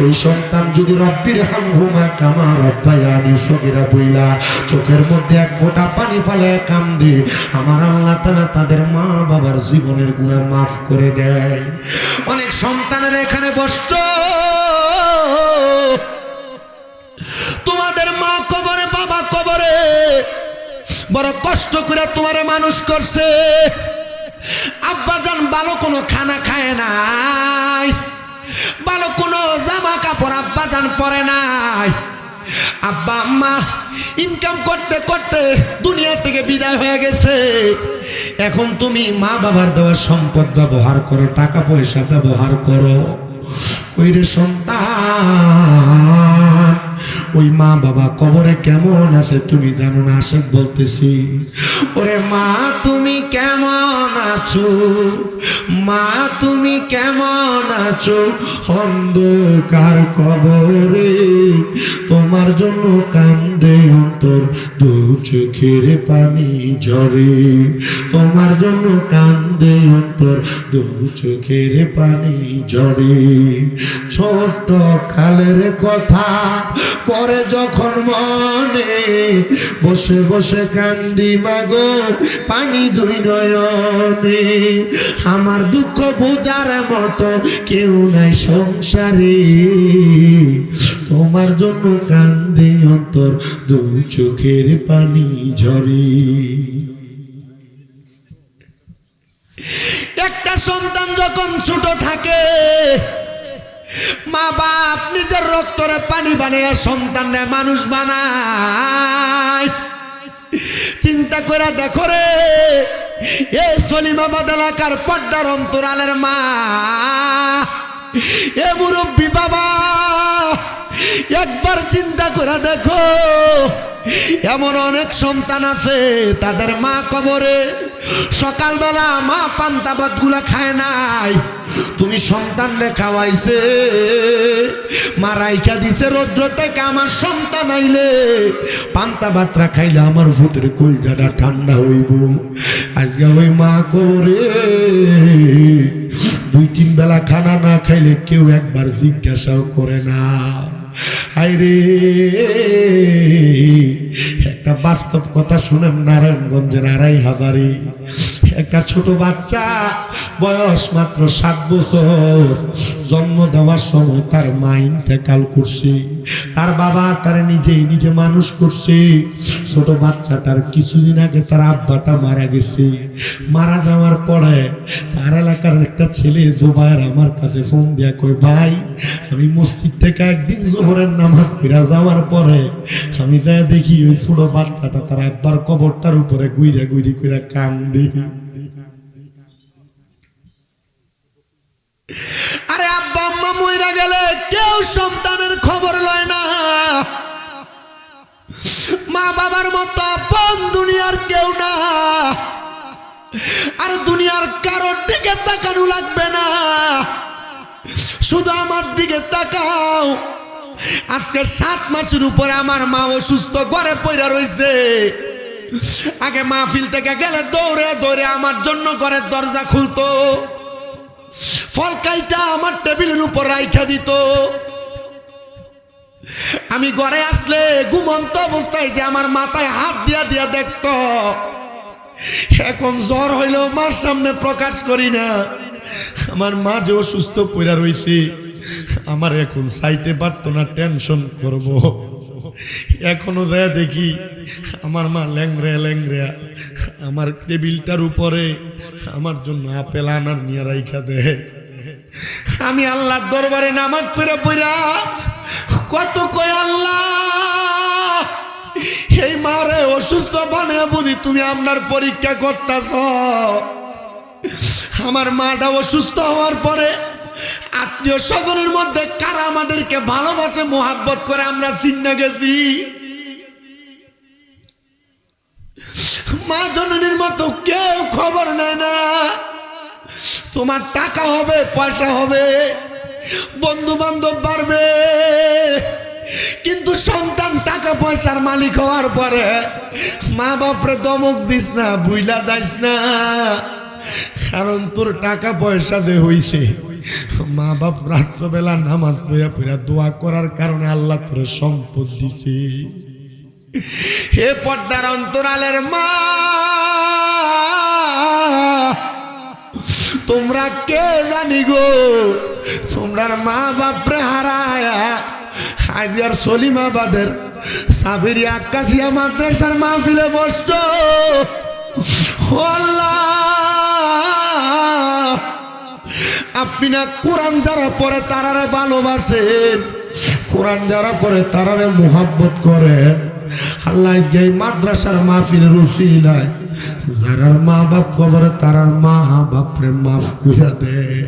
ওই সন্তান যদি রব্বির হামহুমা কামা রব্বায়ানি সগীরা বইলা চোখের মধ্যে এক ফোঁটা পানি ফেলায় কান্দে, আমার আল্লাহ তাআলা তাদের মা বাবার জীবনের গুনাহ মাফ করে দেয়। অনেক সন্তানের এখানে বসতো, তোমাদের মা কবরে বাবা কবরে, বড় কষ্ট করে তোমারে মানুষ করছে। আব্বাজান ভালো কোনো খানা খায় নাই, ভালো কোনো জামা কাপড় আব্বাজান পরে নাই। আব্বা আম্মা ইনকাম করতে করতে দুনিয়া থেকে বিদায় হয়ে গেছে। এখন তুমি মা বাবার দেওয়া সম্পদ ব্যবহার করো, টাকা পয়সা ব্যবহার করো। কইরে সন্তান, ওই মা বাবা কবরে কেমন আছে তুমি জানো না? আশিক বলতেছি, ওরে মা তুমি কেমন আছো, মা তুমি কেমন আছো, অন্ধকার কবরে তোমার জন্য কান্দে অন্তর, দু চোখের পানি ঝরে, তোমার জন্য কান্দে অন্তর, দু চোখের পানি ঝরে। ছোট কালের কথা পরে যখন মনে, বসে বসে কান্দি মাগো পানি দুই নয়নে, আমার দুঃখ বোঝার মতো কেউ নাই সংসারে, তোমার জন্য কান্দে অন্তর, দু চোখের পানি ঝরে। একটা সন্তান যখন ছোট থাকে, মা বাপ নিজের রক্তরে পানি বানিয়ে সন্তানরে মানুষ বানায়। চিন্তা করে দেখো রে, এ সলিমাবাদ এলাকার পদ্মার অন্তরালের মা, এ মুরব্বী বাবা, একবার চিন্তা করে দেখো, এমন অনেক সন্তান আছে তাদের মা কবরে, সকালবেলা মা পান্তা ভাত গুলা খায় নাই, তুমি সন্তানরে খাওয়াইছে, মা রাইখা দিছে রৌদ্র থেকে আমার সন্তান আইলে পান্তা ভাতরা খাইলে আমার ভূতের কলজাটা ঠান্ডা হইব। আজকে ওই মা করে 2-3 বেলা খানা না খাইলে কেউ একবার জিজ্ঞাসাও করে না। হায়রে, একটা বাস্তব কথা শুনেন, নারায়ণগঞ্জের 2,500 একটা ছোট বাচ্চা, বয়স মাত্র 7 বছর, জন্ম দেওয়ার সময় তার মা ইন্তেকাল করছে, তার বাবা তার নিজে মানুষ করছে। ছোট বাচ্চাটার কিছুদিন আগে তার আব্বাটা মারা গেছে। মারা যাওয়ার পরে তার এলাকার একটা ছেলে জোবায়ের আমার কাছে ফোন দিয়া কই, ভাই আমি মসজিদ থেকে একদিন জোহরের নামাজ ফিরা যাওয়ার পরে আমি যাই দেখি ওই ছোট বাচ্চাটা তার আব্বার কবরটার উপরে গুইরা করে কান্দে। আরে আব্বা আম্মা মইরা গেলে কেউ সন্তানের খবর লয় না, মা বাবার মতো আপন দুনিয়ার কেউ না। আর দুনিয়ার কারোর দিকে তাকানো লাগবে না, শুধু আমার দিকে তাকাও। আজকে 7 মাসের উপরে আমার মা অসুস্থ, ঘরে পড়ে রইছে। আগে মাহফিল থেকে গেলে দৌড়ে দৌড়ে আমার জন্য ঘরের দরজা খুলতো, ফল কাইটা আমার টেবিলের উপর রাইখা দিত। আমি ঘরে আসলে ঘুমন্ত অবস্থায় যে আমার মাথায় হাত দিয়া দেখতো। এখন জ্বর হইলেও মার সামনে প্রকাশ করি না। আমার মা যে অসুস্থ পড়া রইছে, আমার এখন চাইতে পারতো না, টেনশন করব। এখনো যায় দেখি আমার মা ল্যাংরা আমার টেবিলটার উপরে আমার জন্য আপেল আনার নিয়ে রাইখা দেয়। আমি আল্লাহর দরবারে নামাজ পড়া কত কই, আল্লাহ এই মারে অসুস্থ বানিয়ে বুঝি তুমি আপনার পরীক্ষা করতেছ। আমার মাটা অসুস্থ হওয়ার পরে আত্মীয় স্বজনের মধ্যে কারা আমাদেরকে ভালোবাসে, মোহাব্বত করে আমরা চিন্না গেছি। মা জননীর মতো কেউ খবর নেয় না। তোমার টাকা হবে, পয়সা হবে, বন্ধু বান্ধব বাড়বে, কিন্তু সন্তান টাকা পয়সার মালিক হওয়ার পরে মা বাপরে দমক দিস না, বুইলা দাইস না। কারণ তোর টাকা পয়সা যে হইছে, মা বাপ রাত্রবেলা নামাজ পড়া দোয়া করার কারণে আল্লাহ তোর সম্পদ দিছে। হে পর্দার অন্তরালের মা, তোমরা কে জানি গো, তোমরা মা বাপরে হারায়া হাজিয়ার সলিমাবাদের সাবেরি আকাশিয়া মাদ্রাসার মাহফিলে বসতো। আল্লাহ, আপনি না কোরআন যারা পড়ে তারারে ভালোবাসেন, কোরআন যারা পড়ে তারারে মোহাব্বত করেন। আল্লাহ এই মাদ্রাসার মাহফিলের উসিলায় যারার মা বাপ কবরে তারার মা বাপরে মাফ করে দেয়।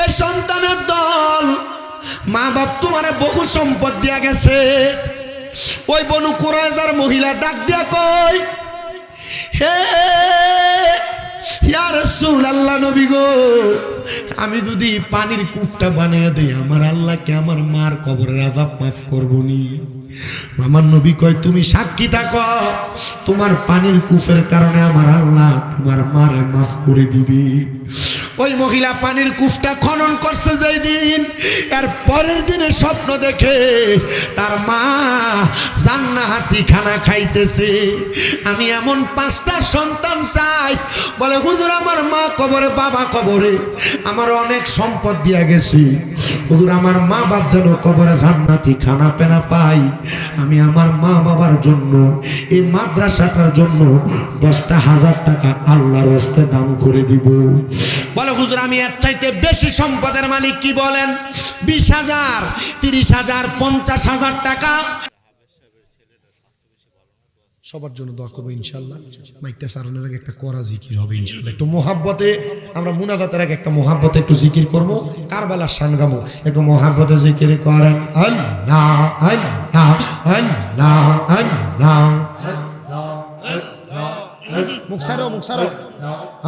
এ সন্তানের দল, মা বাপ তোমারে বহু সম্পদ দিয়া গেছে। ওই বনু কুরাইজার মহিলা ডাক দিয়া কই, হে ইয়া রাসূলুল্লাহ, নবী গো, আমি যদি পানির কূপটা বানিয়ে দেই আমার আল্লাহকে আমার মার কবরের আযাব মাফ করবনি। আমার নবী কয়, তুমি সাক্ষী থাকো, তোমার পানির কূপের কারণে আমার আল্লাহ তোমার মারে মাফ করে দিবি। ওই মহিলা পানির কূপটা খনন করছে যেই দিন, এর পরের দিনে স্বপ্ন দেখে তার মা জান্নাতি খানা খাইতেছে। আমি এমন 5টা সন্তান চাই। বলে, হুজুর আমার মা কবরে, বাবা কবরে, আমার অনেক সম্পদ দিয়া গেছে, হুজুর আমার মা বাপ যেন কবরে জান্নাতি খানা পেনা পাই। আমি আমার মা বাবার জন্য, এই মাদ্রাসাটার জন্য 10,000 টাকা আল্লাহর হস্তে দান করে দিব। বলে, হুজুর আমি এর চাইতে বেশি সম্পদের মালিক, কি বলেন? 20,000, 30,000, 50,000 টাকা। সবার জন্য দোয়া করবো ইনশাআল্লাহ। মাইকটা সারানোর আগে একটা করা জিকির হবে ইনশাআল্লাহ। একটু মোহাব্বতে আমরা মুনাজাতের আগে একটা মোহাব্বতে একটু জিকির করব, কারবালার শান গাবো। একটু মোহাব্বতে জিকির করেন, আল্লাহ আল্লাহ আল্লাহ আল্লাহ মুখ সারো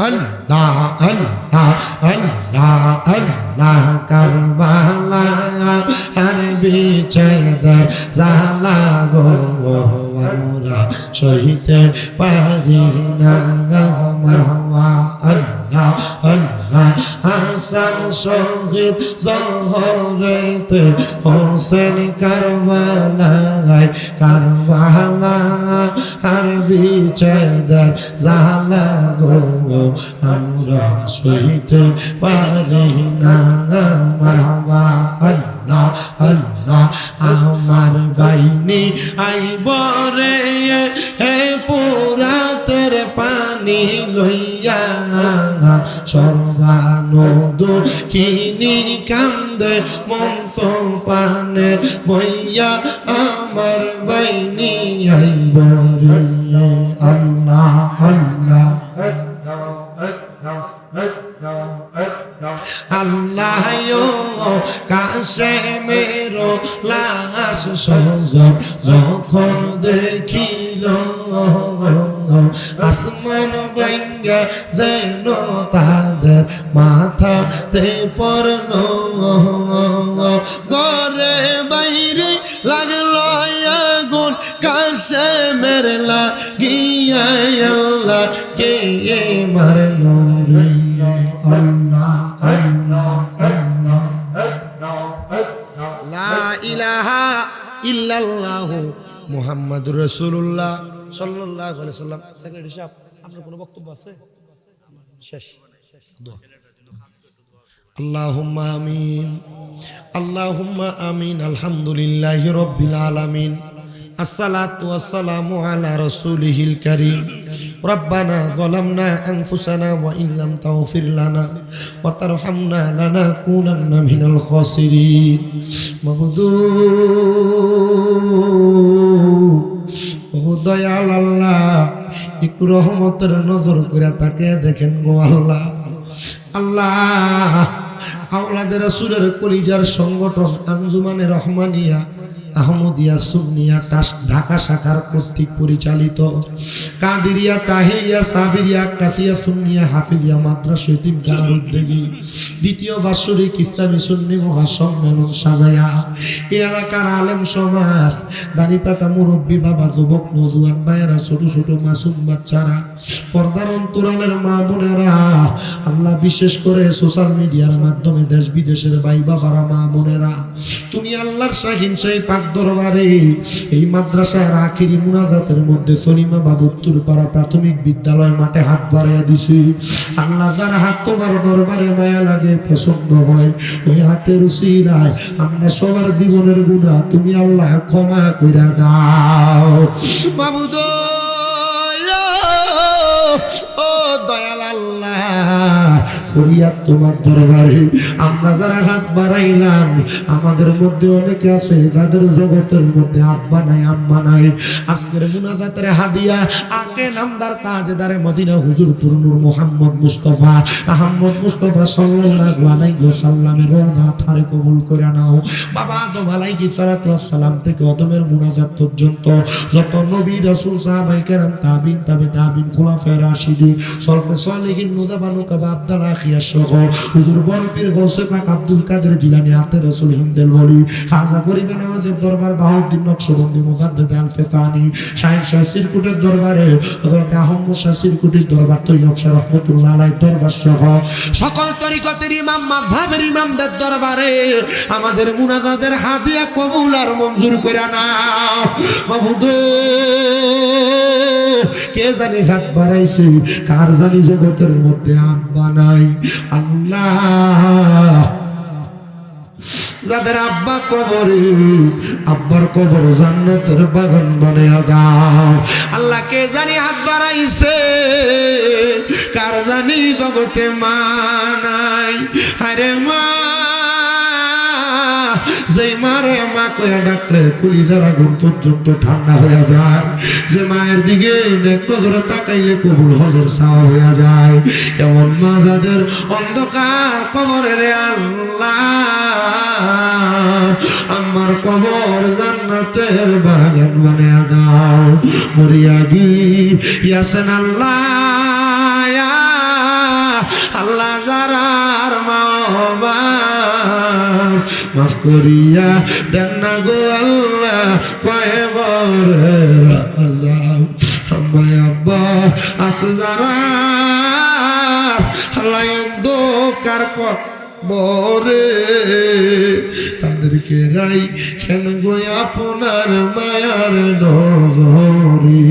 আল্লাহ আল্লাহ আল্লাহ আল্লাহ কারবালা আর বিছাদা জালা গো আমরা সহিতে পারি না মারহাবা আল্লাহ আল্লাহ হাসান শহীদ জহরতে হোসেন কারবালায় কারবালা আর বিছাদার জালা গো আমরা সহিতে পারি না মারহাবা আল্লাহ আল্লাহ আমার বাইনি আইবরে হে পুরাতের পানি লইয়া সর্বানন্দ কিনি কান্দে মন্ত পানে বইয়া আমার বাইনি আইবরে আল্লাহ আল্লাহ আল্লাহ কাশে মেরো লাশ সজন যখন দেখিল আসমান ভাঙ্গা যেন তাদের মাথাতে পড়ল ঘরে বাইরে লাগলো আগুন কাশে মেরলা গিয়া আল্লাহ কে মারল রে আল্লাহ আল্লাহ আল্লাহ লা ইলাহা ইল্লাল্লাহ মুহাম্মাদুর রাসূলুল্লাহ সাল্লাল্লাহু আলাইহি সাল্লাম। সেক্রেটারি সাহেব আপনার কোনো বক্তব্য আছে? শেষ দোয়া। আল্লাহুম্মা আমিন আল্লাহুম্মা আমিন আলহামদুলিল্লাহি রাব্বিল আলামিন আসসালাতু ওয়াসসালামু আলা রাসূলিহিল কারীম রব্বানা যালামনা আনফুসানা ওয়া ইন লাম তাগফির লানা ওয়া তারহামনা লানাকুনান্না মিনাল খাসিরিন। মাবুদু ও দয়াল আল্লাহ, একটু রহমতের নজর করে তাকে দেখেন গো আল্লাহ। আল্লাহ আওলাদের রাসূলের কলিজার সংগঠন আঞ্জুমানে রহমানিয়া আহমদিয়া সুন্নিয়া ঢাকা শাখার কর্তৃক পরিচালিত কাদিরিয়া তাহিয়া সাবিরিয়া কাসিয়া সুন্নিয়া হাফিজিয়া মাদ্রাসা ইতিমখানার উদ্যোগী দ্বিতীয় বাৎসরিক ইসলামী সুন্নি মহাসম্মেলন সাজায়া এই এলাকার আলেম সমাজ দাড়িপাকা মুরব্বী বাবা যুবক নজুয়ান ভাইয়েরা ছোট ছোট মাসুম বাচ্চারা পর্দার অন্তরালের মা বোনেরা আল্লাহ বিশেষ করে সোশ্যাল মিডিয়ার মাধ্যমে দেশ বিদেশের ভাই বাবারা মা বোনেরা তুমি আল্লাহর শাহিন সেই পাক দরবারে এই মাদ্রাসার আখিরি মুনাজাতের মধ্যে সলিমা বাবুত্তুর পাড়া প্রাথমিক বিদ্যালয় মাঠে হাত বাড়াইয়া দিছি। আল্লাহ যার হাত তোমার দরবারে মায়া লাগে পছন্দ হয় ওই হাতের উসিলায় আমরা সবার জীবনের গুনাহ তুমি আল্লাহ ক্ষমা কইরা দাও মাবুদ ও দয়াল আল্লাহ ফরিয়াদ তোমার দরবারে আমরা যারা হাত বাড়াইলাম আমাদের মধ্যে অনেকে আছে যাদের জগতের মধ্যে আব্বা নাই আম্মা নাই। আজকের মুনাজাতের হাদিয়া আকে নামদার তাজদারে মদিনা হুজুরপুর নূর মুহাম্মদ মুস্তাফা আহমদ মুস্তাফা সাল্লাল্লাহু আলাইহি ওয়াসাল্লামের রওনা থারে কবুল করে নাও। বাবা আদম আলাইহিস সালাতু ওয়াস সালাম থেকে আদমের মুনাজাত পর্যন্ত যত নবী রাসূল সাহাবায়ে কেরাম তাবিন তাবিন খুলাফায়ে রাশিদিন সলফে সালেহিন মুদাবানু কাবা আব্দুল্লাহ খিয়া সহ হুজুর বড় পীর গৌসে পাক আব্দুল কাদের জিলানী হাতে রাসূল হিন্দেল ওলি খাজা গরিবে নওয়াজের দরবার বাহুদ্দিন নকশবন্দি মুজাদ্দিদ আল ফেসানি শাহিন শাহ সিরকুটের দরবারে হযরত আহমদ শাহ সিরকুটির দরবার তৈয়ব শাহ রাহমাতুল্লাহ আলাইহির দরবার সহ সকল তরিকতের ইমাম মাযহাবের ইমামদের দরবারে আমাদের মুনাজাতের হাদিয়া কবুল আর মঞ্জুর করে নাও মাবুদ। কে জানি হাত বাড়াইছে কার জানি জগতের মধ্যে আব্বা নাই আল্লাহ যাদের আব্বা কবরে আব্বার কবর জান্নাতের বাগান বানায়া দাও আল্লাহ। কে জানি হাত বাড়াইছে কার জানি জগতে মা নাই আরে মা যে মারে মা কয়া ডাকলে কলিজার আগুন পর্যন্ত ঠান্ডা হয়ে যায়, যে মায়ের দিকে নেক নজরে তাকাইলে কবুল হজর ছাওয়া হয়ে যায়, এমন মা যাদের অন্ধকার কবরের আল্লাহ আমার কবর জান্নাতের বাগান বানিয়ে দাও। মরিয়াগি ইয়াসেন আল্লাহ আল্লাহ যারার মাফ করিয়া দেন না গো আল্লাহ কয়বার আযাব আমায় আব্বা আছে যারা আল্লাহ অন্ধকার বরে তাদেরকে রাই কেন গো আপনার মায়ার নজরে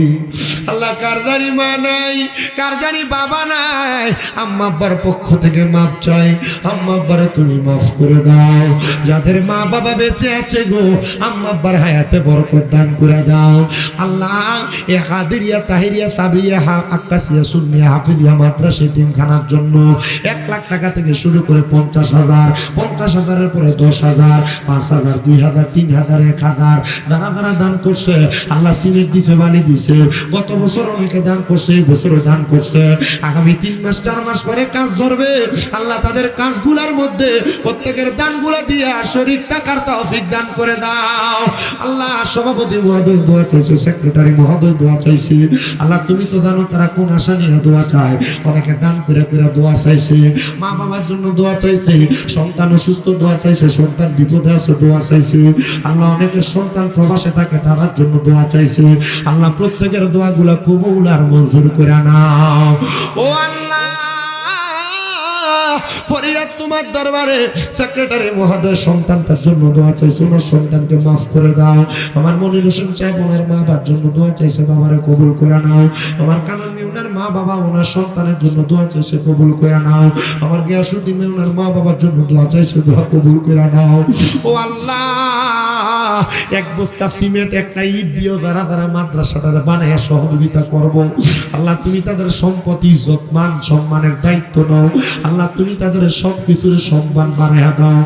আল্লাহ কার জানি মা নাই কার জানি বাবা নাই আম্মা আব্বার পক্ষ থেকে মাফ চাই আম্মা আব্বারে তুমি মাফ করে দাও যাদের মা বাবা বেঁচে আছে গো আম্মা আব্বার হায়াতে বরকত দান করে দাও আল্লাহ এ কাদেরিয়া তাহিরিয়া সাবিয়া আক্কাসিয়া সুন্নিয়া হাফিজিয়া মাদ্রাসা এতিমখানার জন্য 1 লাখ টাকা থেকে শুরু করে 50,000 50,000-এর পরে 10,000 5,000 2,000 3,000 1,000 যারা যারা দান করছে আল্লাহ সিমেন্ট দিছে বালি দিছে গত বছর অনেকে দান করছে এই বছরও দান করছে আগামী 3 মাস 4 মাস পরে কাজ ধরবে আল্লাহ তাদের কাজগুলোর মধ্যে প্রত্যেকের দানগুলো দিয়ে শরীর টাকার তৌফিক দান করে দাও আল্লাহ সভাপতি মহোদয় দোয়া চাইছে সেক্রেটারি মহোদয় দোয়া চাইছে আল্লাহ তুমি তো জানো তারা কোন আশা নিয়ে দোয়া চায় অনেকে দান করে করে দোয়া চাইছে মা বাবার জন্য দোয়া চাইছে সন্তান অসুস্থ দোয়া চাইছে সন্তান বিপদে আছে দোয়া চাইছে আল্লাহ অনেকের সন্তান প্রবাসে থাকে তার জন্য দোয়া চাইছে আল্লাহ প্রত্যেকের দোয়াগুলো কবুল আর মঞ্জুর করে নাও ও আল্লাহ ফরিয়াদ তোমার দরবারে সেক্রেটারি মহোদয় সন্তানটার জন্য দোয়া চাইছে ওনার সন্তানকে মাফ করে দাও আমার মনির হোসেন সাহেব ওনার মা বাবার জন্য দোয়া চাইছে বাবারে কবুল করে নাও আমার কাননি ওনার মা বাবা ওনার সন্তানের জন্য দোয়া চাইছে কবুল করে নাও আমার গিয়াসুদ্দিন ওনার মা বাবার জন্য দোয়া চাইছে দোয়া কবুল করে নাও ও আল্লাহ এক বস্তা সিমেন্ট একটা ইট দিও যারা যারা মাদ্রাসাটা বানায় সহযোগিতা করব আল্লাহ তুমি তাদের সম্পত্তি ইজ্জত মান সম্মানের দায়িত্ব নাও আল্লাহ তুমি তাদের সব কিছুর সম্মান বাড়াইয়া দাও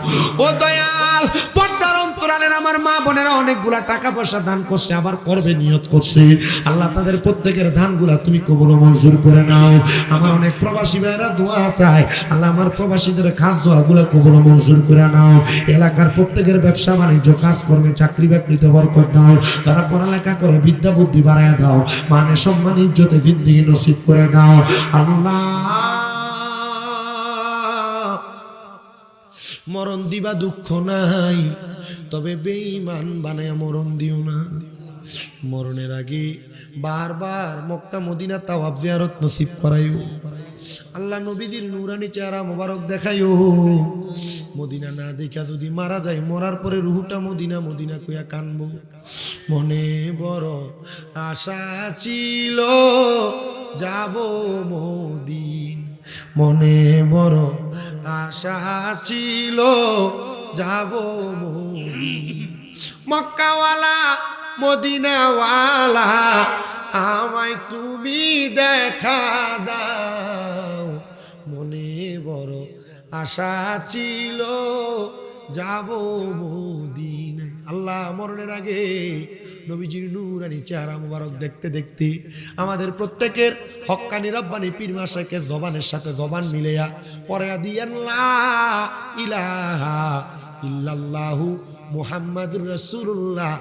ও দয়াল পর্দার অন্তরালের আমার মা বোনেরা অনেকগুলা টাকা পয়সা দান করছে আবার করবে নিয়ত করছে আল্লাহ তাদের প্রত্যেকের দানগুলা তুমি কবুল মঞ্জুর করে নাও আমার অনেক প্রবাসী ভাইরা দোয়া চায় আল্লাহ আমার প্রবাসীদের খাস দোয়াগুলো কবুল মঞ্জুর করে নাও এলাকার প্রত্যেকের ব্যবসা বাণিজ্য কাজকর্মে চাকরি বাকরিতে বরকত দাও যারা পড়ালেখা করে বিদ্যা বুদ্ধি বাড়াইয়া দাও মানে সম্মান ইজ্জতে জিন্দেগি নসিব করে দাও আল্লাহ মরণ দিবা দুঃখ নাই তবে বেঈমান বানায়া মরণ দিও না মরণের আগে বারবার মক্কা মদিনা তাওয়াফ জিয়ারত নসিব করাইও আল্লাহ নবীজির নূরানি চেহারা মোবারক দেখাইও মদিনা না দেখা যদি মারা যায় মরার পরে রুহুটা মদিনা মদিনা কইয়া কানবো মনে বড় আশা ছিল যাব মদিন মনে বড় আশা ছিল যাব মক্কাওয়ালা মদিনাওয়ালা আমায় তুমি দেখা দাও মনে বড় আশা ছিল যাব মদিনায় আল্লাহ মরণের আগে নবীজির নূরানি চেহারা মুবারক দেখতে দেখতে আমাদের প্রত্যেকের হক্কানি রব্বানি পীর মাশায়েখের জবানের সাথে জবান মিলাইয়া পড়ায়া দিয়েন লা ইলাহা ইল্লাল্লাহু মুহাম্মাদুর রাসূলুল্লাহ।